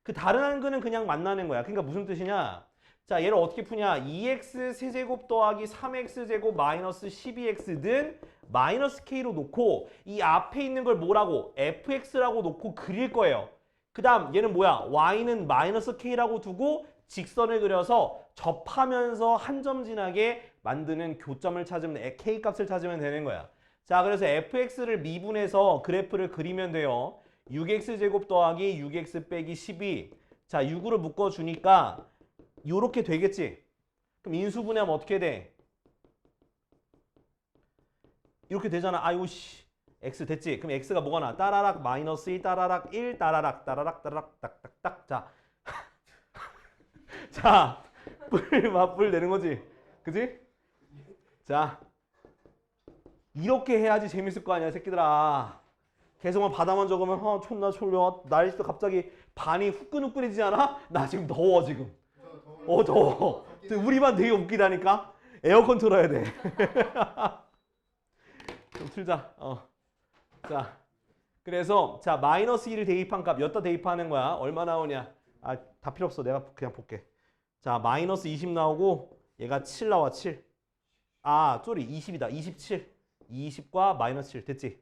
그 다른 한근은 그냥 만나는 거야. 그러니까 무슨 뜻이냐? 자, 얘를 어떻게 푸냐? 2x 세제곱 더하기 3x 제곱 마이너스 12x는 마이너스 k로 놓고 이 앞에 있는 걸 뭐라고? fx라고 놓고 그릴 거예요. 그 다음 얘는 뭐야? y는 마이너스 k라고 두고 직선을 그려서 접하면서 한 점 지나게 만드는 교점을 찾으면 k값을 찾으면 되는 거야. 자, 그래서 fx를 미분해서 그래프를 그리면 돼요. 6x 제곱 더하기 6x 빼기 12. 자, 6으로 묶어주니까 요렇게 되겠지? 그럼 인수분해하면 어떻게 돼? 이렇게 되잖아. 아유 씨. x 됐지? 그럼 x가 뭐가 나? 따라락 마이너스 2 따라락 1 따라락 딱딱딱. 자. 자. 뿔 내는 거지. 그지? 자. 이렇게 해야지 재밌을 거 아니야, 새끼들아. 계속만 바다만 적으면 존나 졸려. 날씨도 갑자기 반이 후끈후끈해지지 않아? 나 지금 더워 지금. 더워. 우리만 되게 웃기다니까. 에어컨 틀어야 돼. 좀 틀자. 자, 그래서 자 마이너스 1을 대입한 값 여기다 대입하는 거야. 얼마 나오냐? 아, 다 필요 없어. 내가 그냥 볼게. 자, 마이너스 20 나오고 얘가 7 나와. 7. 아, 쏘리 20이다. 27. 20과 마이너스 7 됐지?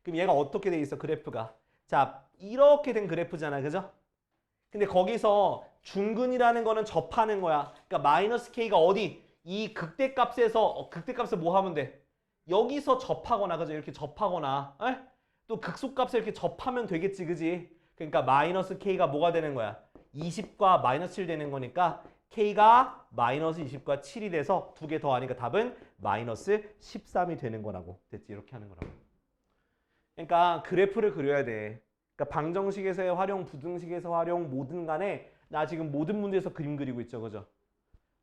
그럼 얘가 어떻게 돼 있어? 그래프가. 자, 이렇게 된 그래프잖아. 그죠? 근데 거기서 중근이라는 거는 접하는 거야. 그러니까 마이너스 k가 어디? 이 극대값에서 극대값을 뭐 하면 돼? 여기서 접하거나, 그죠? 이렇게 접하거나, 또 극소값을 이렇게 접하면 되겠지, 그지? 그러니까 마이너스 k가 뭐가 되는 거야? 20과 마이너스 7 되는 거니까 k가 마이너스 20과 7이 돼서 두 개 더하니까 답은 마이너스 13이 되는 거라고. 됐지? 이렇게 하는 거라고. 그러니까 그래프를 그려야 돼. 그러니까 방정식에서의 활용, 부등식에서 활용, 뭐든 간에 나 지금 모든 문제에서 그림 그리고 있죠. 그죠?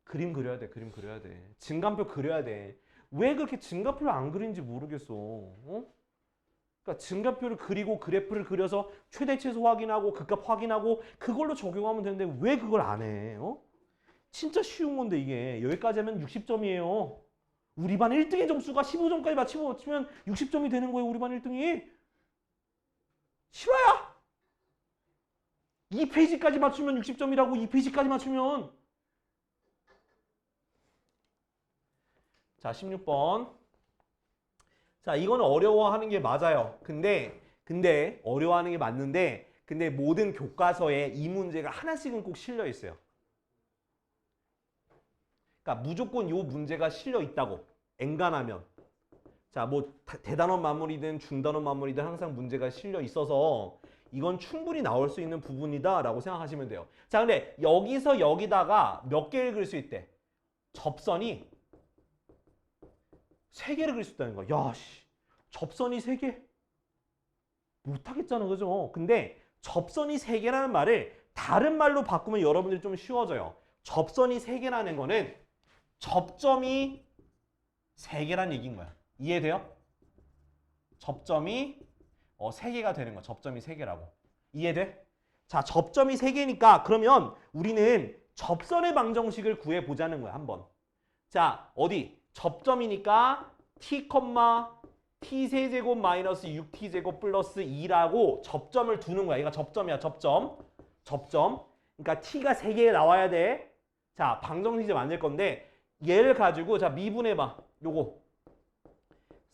그림 그려야 돼. 그림 그려야 돼. 증간표 그려야 돼. 왜 그렇게 증간표를 안 그리는지 모르겠어. 어? 그러니까 증간표를 그리고 그래프를 그려서 최대치수 확인하고 극값 확인하고 그걸로 적용하면 되는데 왜 그걸 안 해? 어? 진짜 쉬운 건데 이게 여기까지 하면 60점이에요. 우리 반 1등의 점수가 15점까지 맞추면 60점이 되는 거예요. 우리 반 1등이. 실화야. 2페이지까지 맞추면 60점이라고. 2페이지까지 맞추면. 자, 16번. 자, 이거는 어려워하는 게 맞아요. 근데 어려워하는 게 맞는데 근데 모든 교과서에 이 문제가 하나씩은 꼭 실려 있어요. 그러니까 무조건 요 문제가 실려 있다고. 엔간하면. 자, 뭐 대단원 마무리든 중단원 마무리든 항상 문제가 실려 있어서 이건 충분히 나올 수 있는 부분이다라고 생각하시면 돼요. 자, 근데 여기서 여기다가 몇 개를 그릴 수 있대? 접선이 3개를 그릴 수 있다는 거야. 야, 씨. 접선이 3개? 못하겠잖아. 그죠? 근데 접선이 3개라는 말을 다른 말로 바꾸면 여러분들이 좀 쉬워져요. 접선이 3개라는 거는 접점이 3개란 얘기인 거야. 이해돼요? 접점이 3개가 되는 거야. 접점이 3개라고. 이해돼? 자, 접점이 3개니까 그러면 우리는 접선의 방정식을 구해보자는 거야. 한번. 자, 어디? 접점이니까 t, t 세제곱 마이너스 6t제곱 플러스 2라고 접점을 두는 거야. 얘가 접점이야. 접점. 그러니까 t가 3개 나와야 돼. 자, 방정식 이제 만들 건데 얘를 가지고 자 미분해봐. 요거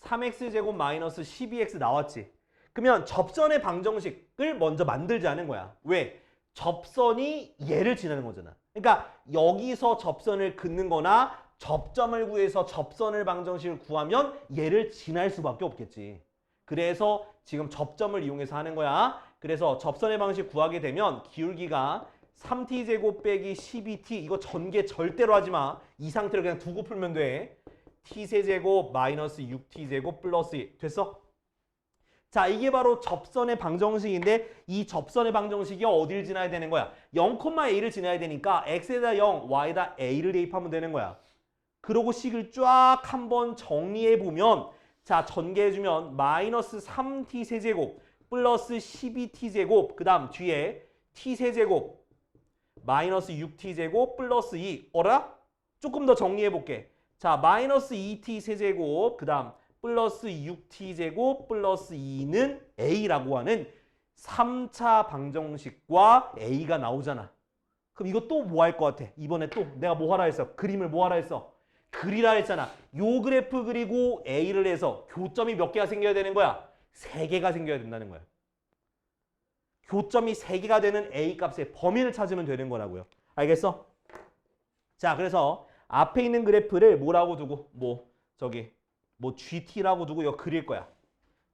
3x제곱 마이너스 12x 나왔지. 그러면 접선의 방정식을 먼저 만들자는 거야. 왜? 접선이 얘를 지나는 거잖아. 그러니까 여기서 접선을 긋는 거나 접점을 구해서 접선을 방정식을 구하면 얘를 지날 수밖에 없겠지. 그래서 지금 접점을 이용해서 하는 거야. 그래서 접선의 방식 구하게 되면 기울기가 3t제곱 빼기 12t 이거 전개 절대로 하지 마. 이 상태로 그냥 두고 풀면 돼. t세제곱 마이너스 6t제곱 플러스 2. 됐어? 자, 이게 바로 접선의 방정식인데 이 접선의 방정식이 어딜 지나야 되는 거야? 0,a를 지나야 되니까 x에다 0, y에다 a를 대입하면 되는 거야. 그러고 식을 쫙 한번 정리해보면 자, 전개해주면 마이너스 3t 세제곱 플러스 12t제곱 그 다음 뒤에 t 세제곱 마이너스 6t제곱 플러스 2 어라? 조금 더 정리해볼게. 자, 마이너스 2t 세제곱 그 다음 플러스 6t제곱 플러스 2는 a라고 하는 3차 방정식과 a가 나오잖아. 그럼 이거 또 뭐 할 것 같아? 이번에 또 내가 뭐 하라 했어? 그림을 뭐 하라 했어? 그리라 했잖아. 요 그래프 그리고 A를 해서 교점이 몇 개가 생겨야 되는 거야? 3개가 생겨야 된다는 거야. 교점이 3개가 되는 A 값의 범위를 찾으면 되는 거라고요. 알겠어? 자, 그래서 앞에 있는 그래프를 뭐라고 두고 뭐 GT라고 두고 이거 그릴 거야.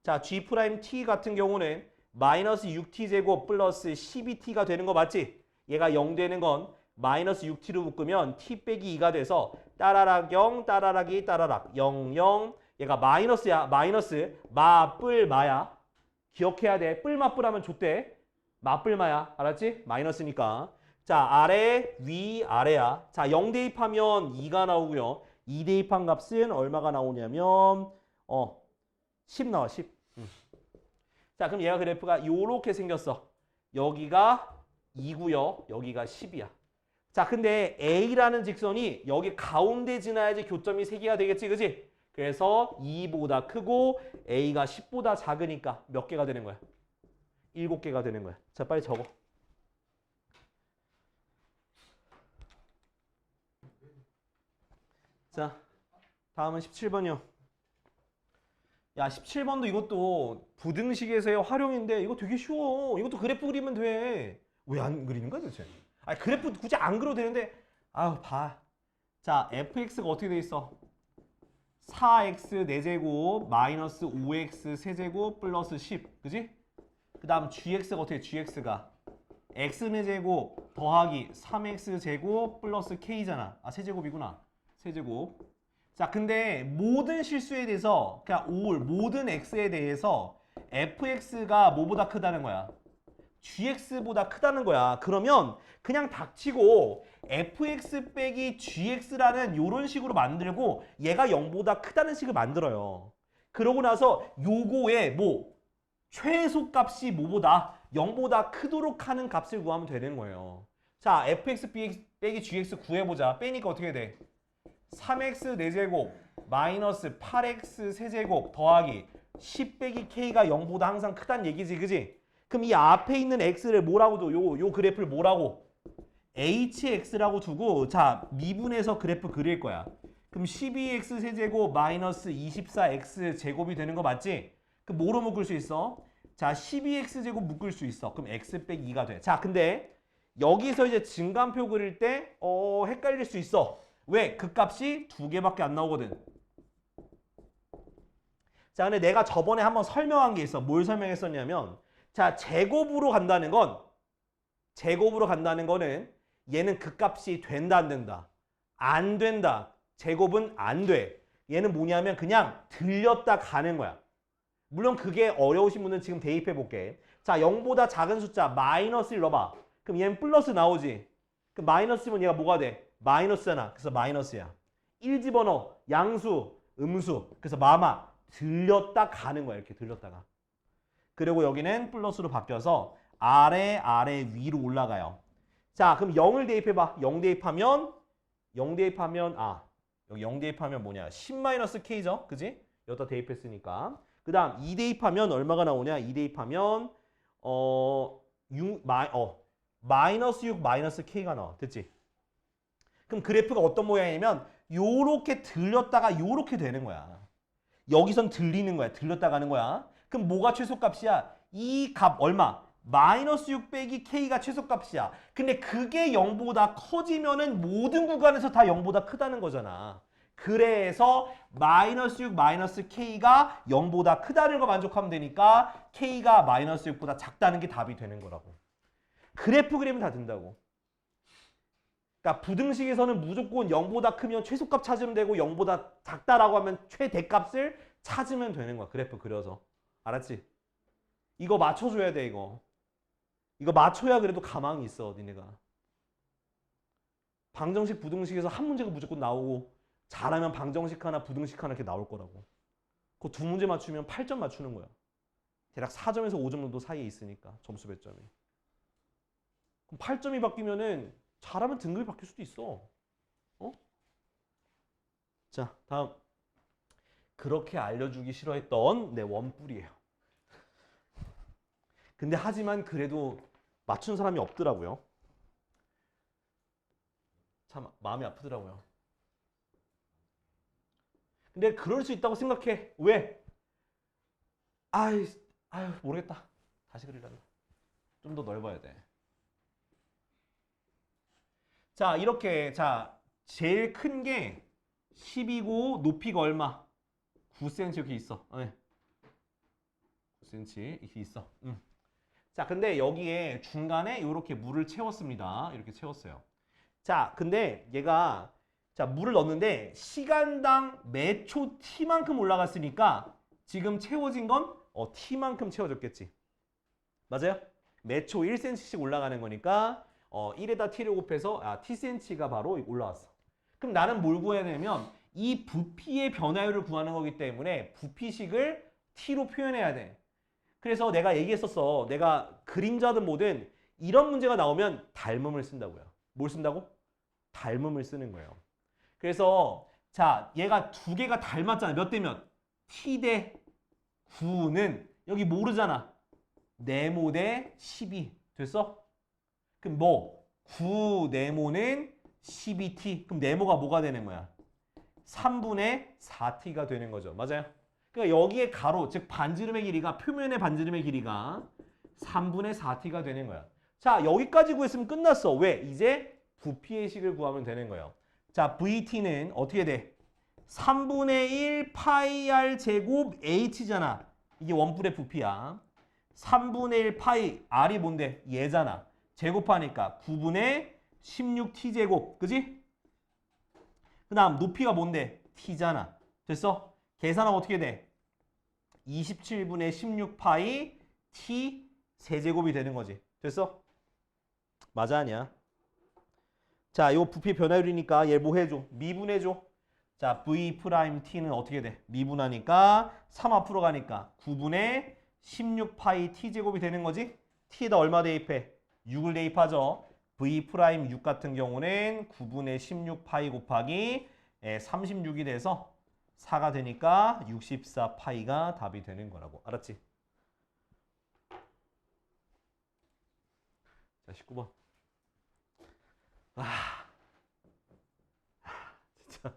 자, G'T 같은 경우는 마이너스 6t제곱 플러스 12t가 되는 거 맞지? 얘가 0 되는 건 마이너스 6t로 묶으면 t 빼기 2가 돼서 따라락 0, 따라락 2, 따라락 0, 0. 얘가 마이너스야. 마이너스 마뿔 마야. 기억해야 돼. 뿔마뿔 하면 좋대. 마뿔 마야. 알았지? 마이너스니까. 자, 아래, 위, 아래야. 자, 0 대입하면 2가 나오고요. 2 대입한 값은 얼마가 나오냐면 10 나와. 10. 자, 그럼 얘가 그래프가 요렇게 생겼어. 여기가 2고요. 여기가 10이야. 자, 근데 A라는 직선이 여기 가운데 지나야지 교점이 3개가 되겠지, 그지? 그래서 2보다 크고 A가 10보다 작으니까 몇 개가 되는 거야? 7개가 되는 거야. 자, 빨리 적어. 자, 다음은 17번이요. 야, 17번도 이것도 부등식에서의 활용인데 이거 되게 쉬워. 이것도 그래프 그리면 돼. 왜 안 그리는 거야, 도대체? 아니, 그래프 굳이 안 그려도 되는데 아유, 봐. 자, fx가 어떻게 돼 있어? 4x 4제곱 마이너스 5x 세제곱 플러스 10. 그지? 그 다음 gx가 어떻게 돼? gx가 x 4제곱 더하기 3x 제곱 플러스 k잖아. 아, 세제곱이구나. 세제곱. 자, 근데 모든 실수에 대해서 그냥 모든 x에 대해서 fx가 뭐보다 크다는 거야? gx보다 크다는 거야. 그러면 그냥 닥치고 fx 빼기 gx라는 요런 식으로 만들고 얘가 0보다 크다는 식을 만들어요. 그러고 나서 요거에 뭐 최소값이 뭐보다 0보다 크도록 하는 값을 구하면 되는 거예요. 자, fx 빼기 gx 구해보자. 빼니까 어떻게 돼? 3x 4제곱 마이너스 8x 세제곱 더하기 10 빼기 k가 0보다 항상 크다는 얘기지, 그지? 그럼 이 앞에 있는 x를 뭐라고 둬? 요 그래프를 뭐라고? hx라고 두고 자 미분해서 그래프 그릴 거야. 그럼 12x 세제곱 마이너스 24x 제곱이 되는 거 맞지? 그럼 뭐로 묶을 수 있어? 자 12x 제곱 묶을 수 있어. 그럼 x 빼기 2가 돼. 자 근데 여기서 이제 증간표 그릴 때 헷갈릴 수 있어. 왜? 그 값이 두 개밖에 안 나오거든. 자 근데 내가 저번에 한번 설명한 게 있어. 뭘 설명했었냐면 자 제곱으로 간다는 거는 얘는 그 값이 된다 안 된다? 안 된다. 제곱은 안 돼. 얘는 뭐냐면 그냥 들렸다 가는 거야. 물론 그게 어려우신 분은 지금 대입해 볼게. 자 0보다 작은 숫자 마이너스를 넣어봐. 그럼 얘는 플러스 나오지. 그럼 마이너스면 얘가 뭐가 돼? 마이너스잖아. 그래서 마이너스야. 1 집어넣어. 양수, 음수. 그래서 마마 들렸다 가는 거야. 이렇게 들렸다가. 그리고 여기는 플러스로 바뀌어서 아래 위로 올라가요. 자 그럼 0을 대입해봐. 0 대입하면 여기 0 대입하면 뭐냐 10-k죠. 그지? 여기다 대입했으니까. 그 다음 2 대입하면 얼마가 나오냐. 2 대입하면 마이너스 6 마이너스 k가 나와. 됐지? 그럼 그래프가 어떤 모양이냐면 요렇게 들렸다가 요렇게 되는 거야. 여기선 들리는 거야. 들렸다 가는 거야. 그럼 뭐가 최소값이야? 이 값 얼마? 마이너스 6 빼기 k가 최소값이야. 근데 그게 0보다 커지면은 모든 구간에서 다 0보다 크다는 거잖아. 그래서 마이너스 6 마이너스 k가 0보다 크다는 거 만족하면 되니까 k가 마이너스 6보다 작다는 게 답이 되는 거라고. 그래프 그리면 다 된다고. 그러니까 부등식에서는 무조건 0보다 크면 최소값 찾으면 되고 0보다 작다라고 하면 최대값을 찾으면 되는 거야. 그래프 그려서. 알았지? 이거 맞춰줘야 돼 이거. 이거 맞춰야 그래도 가망이 있어 니네가. 방정식 부등식에서 한 문제가 무조건 나오고 잘하면 방정식 하나 부등식 하나 이렇게 나올 거라고. 그 두 문제 맞추면 8점 맞추는 거야. 대략 4점에서 5점 정도 사이에 있으니까 점수 배점이. 그럼 8점이 바뀌면은 잘하면 등급이 바뀔 수도 있어. 자 다음. 그렇게 알려주기 싫어했던 내 원뿔이에요. 근데 하지만 그래도 맞춘 사람이 없더라고요. 참 마음이 아프더라고요. 근데 그럴 수 있다고 생각해. 왜? 아유 모르겠다. 다시 그리려나. 좀 더 넓어야 돼. 자 이렇게 자 제일 큰 게 10이고 높이가 얼마? 9cm 이렇게 있어. 9cm 이렇게 있어. 자, 근데 여기에 중간에 이렇게 물을 채웠습니다. 이렇게 채웠어요. 자, 근데 얘가 자 물을 넣었는데 시간당 매 초 t만큼 올라갔으니까 지금 채워진 건 t만큼 채워졌겠지. 맞아요? 매 초 1cm씩 올라가는 거니까 1에다 t를 곱해서 tcm가 바로 올라왔어. 그럼 나는 뭘 구해야 되냐면 이 부피의 변화율을 구하는 거기 때문에 부피식을 t로 표현해야 돼. 그래서 내가 얘기했었어. 내가 그림자든 뭐든 이런 문제가 나오면 닮음을 쓴다고요. 뭘 쓴다고? 닮음을 쓰는 거예요. 그래서 자 얘가 두 개가 닮았잖아. 몇 대 몇? t 대 9는 여기 모르잖아. 네모 대 12 됐어? 그럼 뭐 9 네모는 12t. 그럼 네모가 뭐가 되는 거야? 3분의 4t가 되는 거죠. 맞아요? 그러니까 여기에 가로, 즉 반지름의 길이가 표면의 반지름의 길이가 3분의 4t가 되는 거야. 자, 여기까지 구했으면 끝났어. 왜? 이제 부피의 식을 구하면 되는 거예요. 자, vt는 어떻게 돼? 3분의 1 파이 r 제곱 h잖아. 이게 원뿔의 부피야. 3분의 1 파이 r이 뭔데? 얘잖아. 제곱하니까 9분의 16t 제곱. 그지? 그 다음 높이가 뭔데? t잖아. 됐어? 계산하면 어떻게 돼? 27분의 16파이 t 세제곱이 되는 거지. 됐어? 맞아 아니야? 자, 요 부피 변화율이니까 얘 뭐 해줘? 미분해줘. 자, v 프라임 t는 어떻게 돼? 미분하니까 3 앞으로 가니까 9분의 16파이 t 제곱이 되는 거지? t에다 얼마 대입해? 6을 대입하죠. v 프라임 6 같은 경우는 9분의 16파이 곱하기 36이 돼서 4가 되니까 64파이가 답이 되는 거라고. 알았지? 자, 19번. 진짜.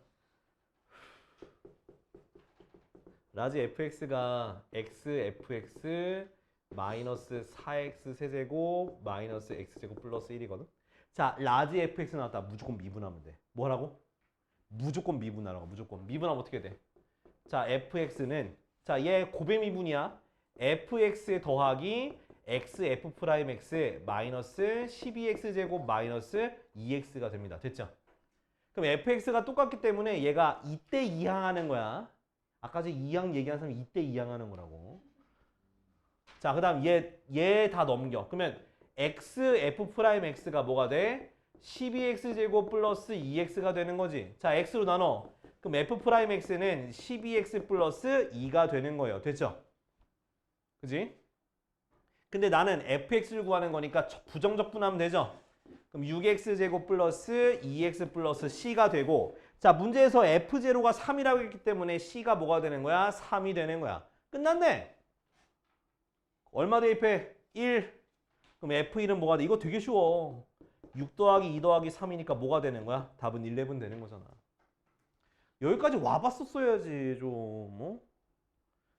라지 fx가 xfx 마이너스 4x 세제곱 마이너스 x제곱 플러스 1이거든. 자, 라지 fx 나왔다. 무조건 미분하면 돼. 뭐라고? 무조건 미분하라고. 무조건. 미분하면 어떻게 돼? 자, fx는 자, 얘 고배 미분이야. fx 더하기 xf 프라임 x 마이너스 12x 제곱 마이너스 2x가 됩니다. 됐죠? 그럼 fx가 똑같기 때문에 얘가 이때 이항하는 거야. 아까 저 이항 얘기한 사람이 이때 이항하는 거라고. 자, 그 다음 얘 다 넘겨. 그러면 xf 프라임 x가 뭐가 돼? 12x 제곱 플러스 2x가 되는 거지. 자, x로 나눠. 그럼 f 프라임 x는 12x 플러스 2가 되는 거예요. 됐죠? 그지? 근데 나는 fx를 구하는 거니까 부정적분하면 되죠? 그럼 6x 제곱 플러스 2x 플러스 c가 되고, 자, 문제에서 f0가 3이라고 했기 때문에 c가 뭐가 되는 거야? 3이 되는 거야. 끝났네. 얼마 대입해? 1. 그럼 f1은 뭐가 돼? 이거 되게 쉬워. 6 더하기 2 더하기 3이니까 뭐가 되는 거야? 답은 11 되는 거잖아. 여기까지 와봤었어야지 좀. 어?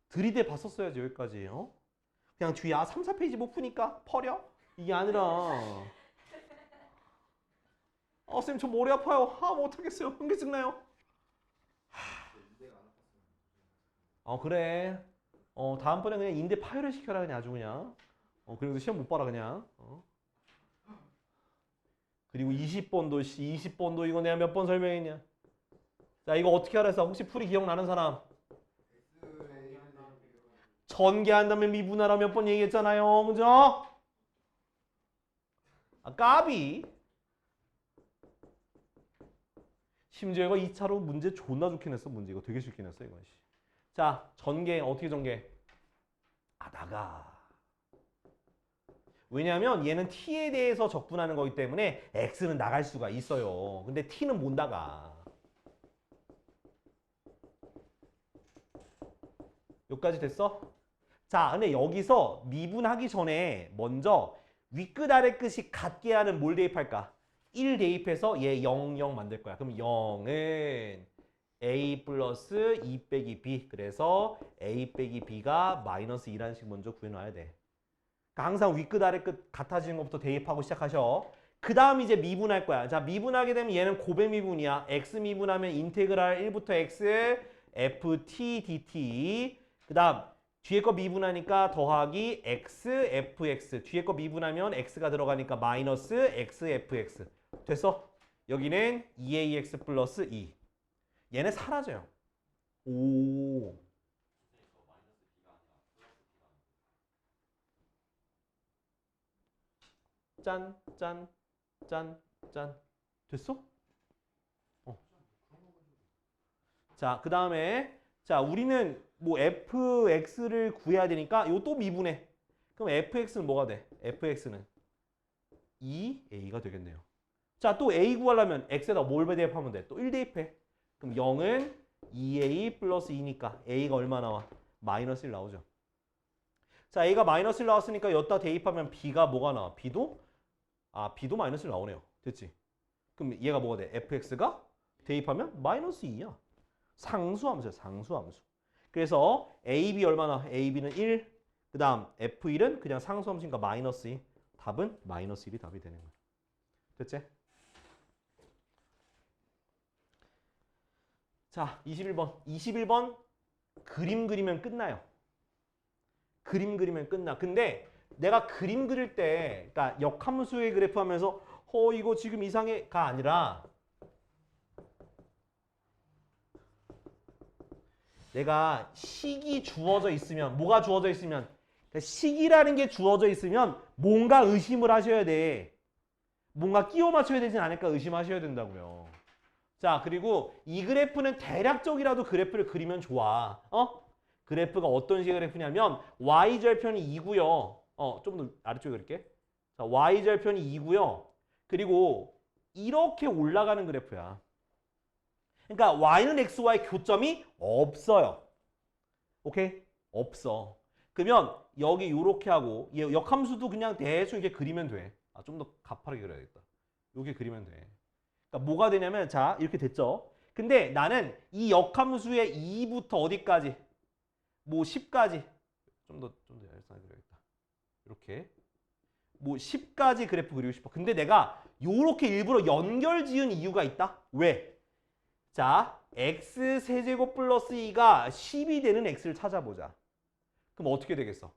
들이대 봤었어야지 여기까지. 어? 그냥 뒤에 3, 4페이지 못 푸니까 퍼려? 이게 아니라 쌤 저 머리 아파요. 못하겠어요. 현기증 나요. 그래. 다음번에 그냥 인대 파열을 시켜라 그냥 아주 그냥. 그리고 시험 못 봐라 그냥. 그리고 20번도 20번도 이거 내가 몇 번 설명했냐. 자, 이거 어떻게 알았어? 혹시 풀이 기억나는 사람? 전개한 다음에 미분하라 몇 번 얘기했잖아요. 그죠? 까비. 심지어 이거 2차로 문제 존나 좋긴 했어. 문제 이거 되게 쉽긴 했어. 이거. 자, 전개 어떻게 전개? 나가. 왜냐하면 얘는 t에 대해서 적분하는 거기 때문에 x는 나갈 수가 있어요. 근데 t는 못 나가. 여기까지 됐어? 자, 근데 여기서 미분하기 전에 먼저 윗끝 아래끝이 같게 하는 뭘 대입할까? 1 대입해서 얘 0, 0 만들 거야. 그럼 0은 a 플러스 2 빼기 b. 그래서 a 빼기 b가 마이너스 2라는 식 먼저 구해놔야 돼. 그러니까 항상 윗끝 아래끝 같아지는 것부터 대입하고 시작하셔. 그 다음 이제 미분할 거야. 자, 미분하게 되면 얘는 고배 미분이야. x 미분하면 인테그랄 1부터 x ft dt. 그 다음 뒤에 거 미분하니까 더하기 x fx. 뒤에 거 미분하면 x가 들어가니까 마이너스 x fx. 됐어? 여기는 2ax 플러스 2. 얘네 사라져요. 오. 짠, 짠, 짠, 짠. 됐어? 자, 그 다음에 자, 우리는 뭐 fx를 구해야 되니까 이거 또 미분해. 그럼 fx는 뭐가 돼? fx는 2a가 되겠네요. 자, 또 a 구하려면 x에다 뭘 대입하면 돼? 또 1 대입해. 그럼 0은 2a 플러스 2니까 a가 얼마 나와? 마이너스 1 나오죠. 자, a가 마이너스 1 나왔으니까 여기다 대입하면 b가 뭐가 나와? b도 마이너스 1 나오네요. 됐지? 그럼 얘가 뭐가 돼? fx가 대입하면 마이너스 2야. 상수함수야, 상수함수. 그래서 ab 얼마나? ab는 1. 그 다음 f1은 그냥 상수함수니까 마이너스 2. 답은 마이너스 1이 답이 되는 거야. 됐지? 자, 21번. 21번 그림 그리면 끝나요. 그림 그리면 끝나. 근데 내가 그림 그릴 때, 그러니까 역함수의 그래프 하면서 이거 지금 이상해가 아니라 내가 식이 주어져 있으면 뭐가 주어져 있으면 그러니까 식이라는 게 주어져 있으면 뭔가 의심을 하셔야 돼. 뭔가 끼워 맞춰야 되진 않을까 의심하셔야 된다고요. 자, 그리고 이 그래프는 대략적이라도 그래프를 그리면 좋아. 그래프가 어떤 식의 그래프냐면 y절편이 2고요. 좀 더 아래쪽에 그릴게. 자, y절편이 2고요. 그리고 이렇게 올라가는 그래프야. 그러니까 y는 x와의 교점이 없어요. 오케이? 없어. 그러면 여기 이렇게 하고 얘 역함수도 그냥 대충 이렇게 그리면 돼. 좀 더 가파르게 그려야겠다. 이렇게 그리면 돼. 그러니까 뭐가 되냐면 자 이렇게 됐죠. 근데 나는 이 역함수의 2부터 어디까지? 뭐 10까지 좀 더 얄쌍하게 그려야겠다. 이렇게 뭐 10까지 그래프 그리고 싶어. 근데 내가 요렇게 일부러 연결 지은 이유가 있다. 왜? 자, x 세제곱 플러스 2가 10이 되는 x를 찾아보자. 그럼 어떻게 되겠어?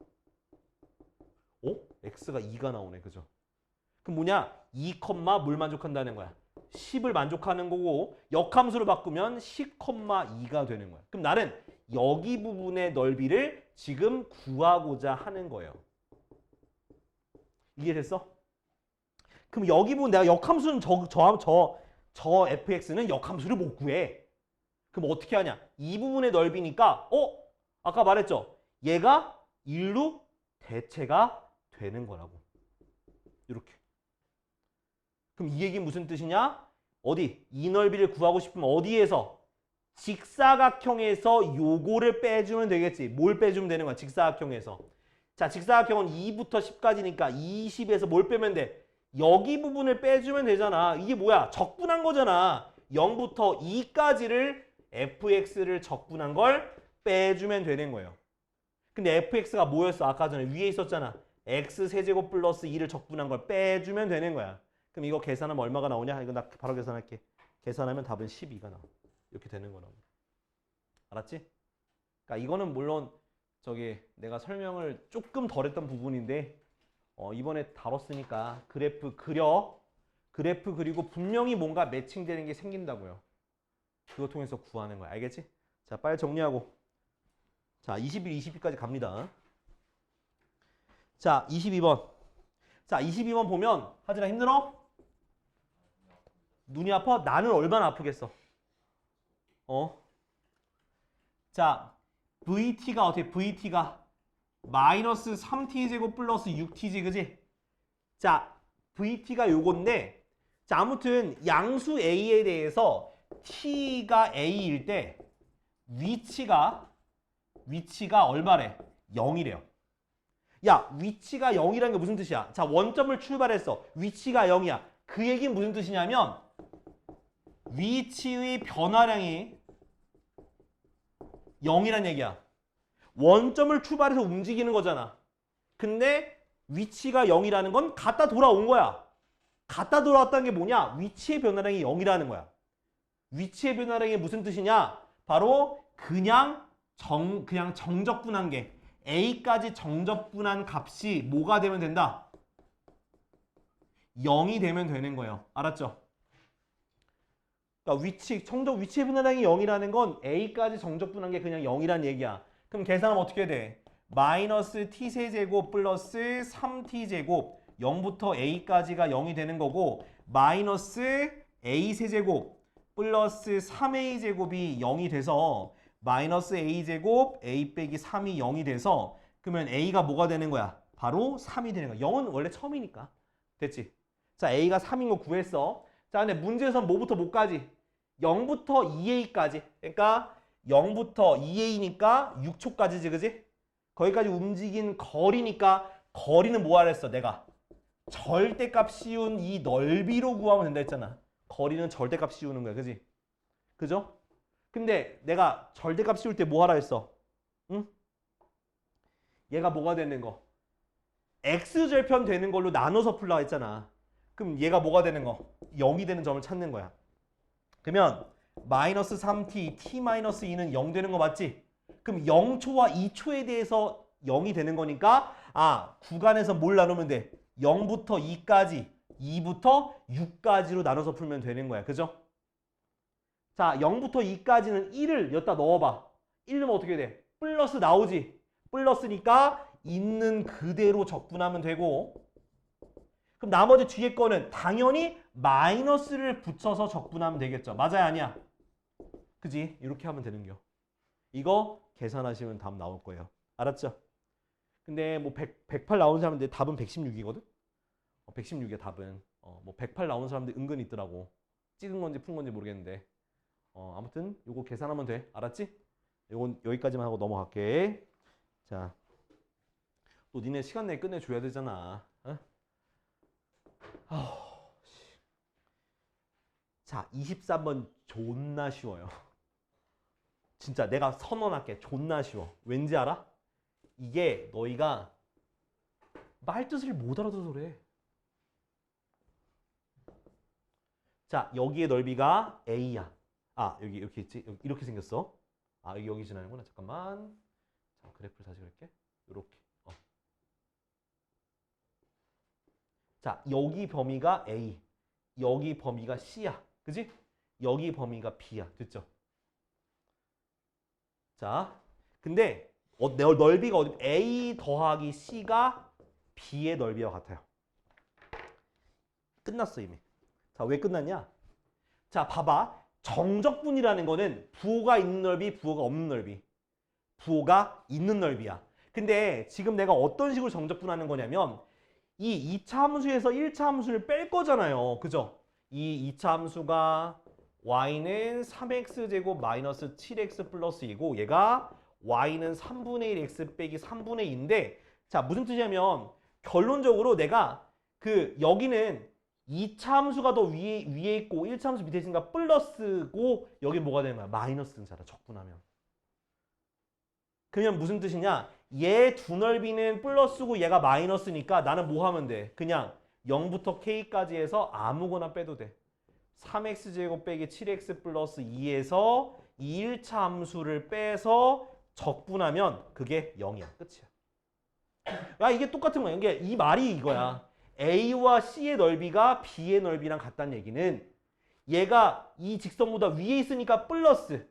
x가 2가 나오네. 그죠? 그럼 뭐냐? 2, 뭘 만족한다는 거야? 10을 만족하는 거고 역함수로 바꾸면 10,2가 되는 거야. 그럼 나는 여기 부분의 넓이를 지금 구하고자 하는 거예요. 이해됐어? 그럼 여기 부분 내가 역함수는 저 fx는 역함수를 못 구해. 그럼 어떻게 하냐? 이 부분의 넓이니까 아까 말했죠? 얘가 1로 대체가 되는 거라고. 이렇게. 그럼 이 얘기는 무슨 뜻이냐? 어디? 이 넓이를 구하고 싶으면 어디에서? 직사각형에서 요거를 빼주면 되겠지. 뭘 빼주면 되는 거야? 직사각형에서. 자, 직사각형은 2부터 10까지니까 20에서 뭘 빼면 돼? 여기 부분을 빼주면 되잖아. 이게 뭐야? 적분한 거잖아. 0부터 2까지를 fx를 적분한 걸 빼주면 되는 거예요. 근데 fx가 뭐였어? 아까 전에 위에 있었잖아. x 세제곱 플러스 2를 적분한 걸 빼주면 되는 거야. 그럼 이거 계산하면 얼마가 나오냐? 이거 나 바로 계산할게. 계산하면 답은 12가 나와. 이렇게 되는 거라고. 알았지? 그러니까 이거는 물론 내가 설명을 조금 덜 했던 부분인데 이번에 다뤘으니까 그래프 그리고 분명히 뭔가 매칭되는 게 생긴다고요. 그거 통해서 구하는 거야. 알겠지? 자, 빨리 정리하고. 자, 21, 22까지 갑니다. 자, 22번. 자, 22번 보면 하진아 힘들어? 눈이 아파? 나는 얼마나 아프겠어? 자, VT가 어떻게? VT가 마이너스 3t제곱 플러스 6t지, 그지? 자, VT가 요건데, 자, 아무튼 양수 A에 대해서 T가 A일 때 위치가 얼마래? 0이래요. 야, 위치가 0이라는 게 무슨 뜻이야? 자, 원점을 출발했어. 위치가 0이야. 그 얘기는 무슨 뜻이냐면 위치의 변화량이 0이란 얘기야. 원점을 출발해서 움직이는 거잖아. 근데 위치가 0이라는 건 갔다 돌아온 거야. 갔다 돌아왔다는 게 뭐냐? 위치의 변화량이 0이라는 거야. 위치의 변화량이 무슨 뜻이냐? 바로 그냥 정적분한 게 A까지 정적분한 값이 뭐가 되면 된다? 0이 되면 되는 거예요. 알았죠? 그러니까 위치의 변화량이 0이라는 건 A까지 정적분한 게 그냥 0이란 얘기야. 그럼 계산하면 어떻게 돼? 마이너스 t세제곱 플러스 3t제곱 0부터 a까지가 0이 되는 거고 마이너스 a세제곱 플러스 3a제곱이 0이 돼서 마이너스 a제곱 a 빼기 3이 0이 돼서 그러면 a가 뭐가 되는 거야? 바로 3이 되는 거야. 0은 원래 처음이니까. 됐지? 자, a가 3인 거 구했어. 자, 근데 문제에서 뭐부터 뭐까지? 0부터 2a까지. 그러니까 0부터 2a니까 6초까지지, 그지? 거기까지 움직인 거리니까 거리는 뭐 하랬어? 내가 절대값 씌운 이 넓이로 구하면 된다 했잖아. 거리는 절대값 씌우는 거야, 그지? 그죠? 근데 내가 절대값 씌울 때 뭐 하라 했어? 응? 얘가 뭐가 되는 거? x절편 되는 걸로 나눠서 풀라 했잖아. 그럼 얘가 뭐가 되는 거? 0이 되는 점을 찾는 거야. 그러면 마이너스 3t, t-2는 0 되는 거 맞지? 그럼 0초와 2초에 대해서 0이 되는 거니까 구간에서 뭘 나누면 돼? 0부터 2까지, 2부터 6까지로 나눠서 풀면 되는 거야. 그죠? 자, 0부터 2까지는 1을 여기다 넣어봐. 1 넣으면 어떻게 돼? 플러스 나오지. 플러스니까 있는 그대로 적분하면 되고, 그럼 나머지 뒤에 거는 당연히 마이너스를 붙여서 적분하면 되겠죠. 맞아요, 아니야? 그지? 이렇게 하면 되는겨. 이거 계산하시면 답 나올 거예요. 알았죠? 근데 뭐 108 나오는 사람인데 답은 116이거든? 116이야 답은. 뭐 108 나오는 사람들 은근히 있더라고. 찍은 건지 푼 건지 모르겠는데. 아무튼 요거 계산하면 돼. 알았지? 요건 여기까지만 하고 넘어갈게. 자, 또 니네 시간 내에 끝내줘야 되잖아. 어? 자, 23번 존나 쉬워요. 진짜 내가 선언할게. 존나 쉬워. 왠지 알아? 이게 너희가 말 뜻을 못 알아들어서 그래. 자, 여기의 넓이가 A야. 아, 여기 이렇게 있지? 이렇게 생겼어. 아, 여기 지나는구나. 잠깐만. 자, 그래프를 다시 그릴게. 이렇게. 자, 여기 범위가 A. 여기 범위가 C야. 그지? 여기 범위가 B야. 됐죠? 자, 근데 넓이가 어디? A 더하기 C가 B의 넓이와 같아요. 끝났어 이미. 자, 왜 끝났냐? 자, 봐봐. 정적분이라는 거는 부호가 있는 넓이, 부호가 없는 넓이. 부호가 있는 넓이야. 근데 지금 내가 어떤 식으로 정적분하는 거냐면 이 2차 함수에서 1차 함수를 뺄 거잖아요. 그죠? 이 2차 함수가 y는 3x제곱 마이너스 7x 플러스 2고 얘가 y는 3분의 1 x 빼기 3분의 2인데 자, 무슨 뜻이냐면 결론적으로 내가 여기는 2차 함수가 더 위에 있고 1차 함수 밑에 있으니까 플러스고 여기 뭐가 되는 거야? 마이너스 등차다. 적분하면. 그러면 무슨 뜻이냐? 얘 두 넓이는 플러스고 얘가 마이너스니까 나는 뭐 하면 돼? 그냥 0부터 k까지 해서 아무거나 빼도 돼. 3x제곱 빼기 7x 플러스 2에서 이 1차 함수를 빼서 적분하면 그게 0이야. 끝이야. 야, 이게 똑같은 거야. 이게 이 말이 이거야. A와 C의 넓이가 B의 넓이랑 같다는 얘기는 얘가 이 직선보다 위에 있으니까 플러스,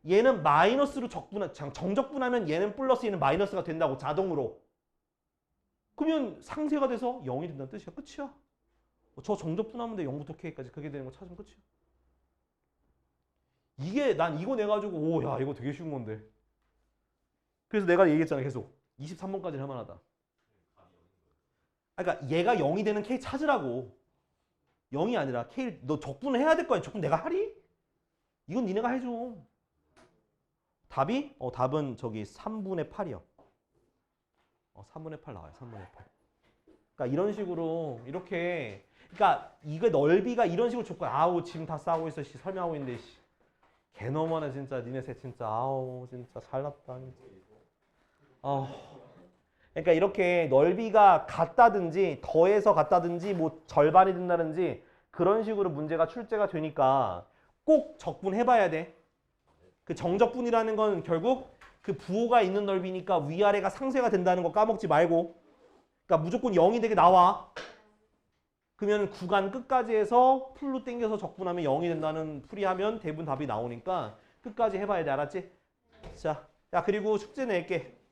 얘는 마이너스로 정적분하면 얘는 플러스 얘는 마이너스가 된다고 자동으로. 그러면 상쇄가 돼서 0이 된다는 뜻이야. 끝이야. 저 정적분하면 돼. 0부터 K까지 그게 되는 거 찾으면 끝이야. 이게 난 이거 내가지고 오, 야, 이거 되게 쉬운 건데. 그래서 내가 얘기했잖아. 계속 23번까지는 할만하다. 그러니까 얘가 0이 되는 K 찾으라고. 0이 아니라 K 너 적분을 해야 될 거 아니야. 적분 내가 하리? 이건 니네가 해줘. 답이? 답은 저기 3분의 8이요. 3분의 8 나와요. 3분의 8. 그러니까 이런 식으로 이렇게 그러니까 이거 넓이가 이런 식으로 줬고 아우 지금 다 싸우고 있어. 씨, 설명하고 있는데 씨. 개 너무하네 진짜. 니네 셋 진짜 아우 진짜 잘났다. 아우. 그러니까 이렇게 넓이가 같다든지 더해서 같다든지 뭐 절반이 된다든지 그런 식으로 문제가 출제가 되니까 꼭 적분해봐야 돼. 그 정적분이라는 건 결국 그 부호가 있는 넓이니까 위아래가 상쇄가 된다는 거 까먹지 말고. 그러니까 무조건 0이 되게 나와. 그러면 구간 끝까지 해서 풀로 당겨서 적분하면 0이 된다는 풀이하면 대부분 답이 나오니까 끝까지 해봐야 돼. 알았지? 자, 야 그리고 숙제 낼게.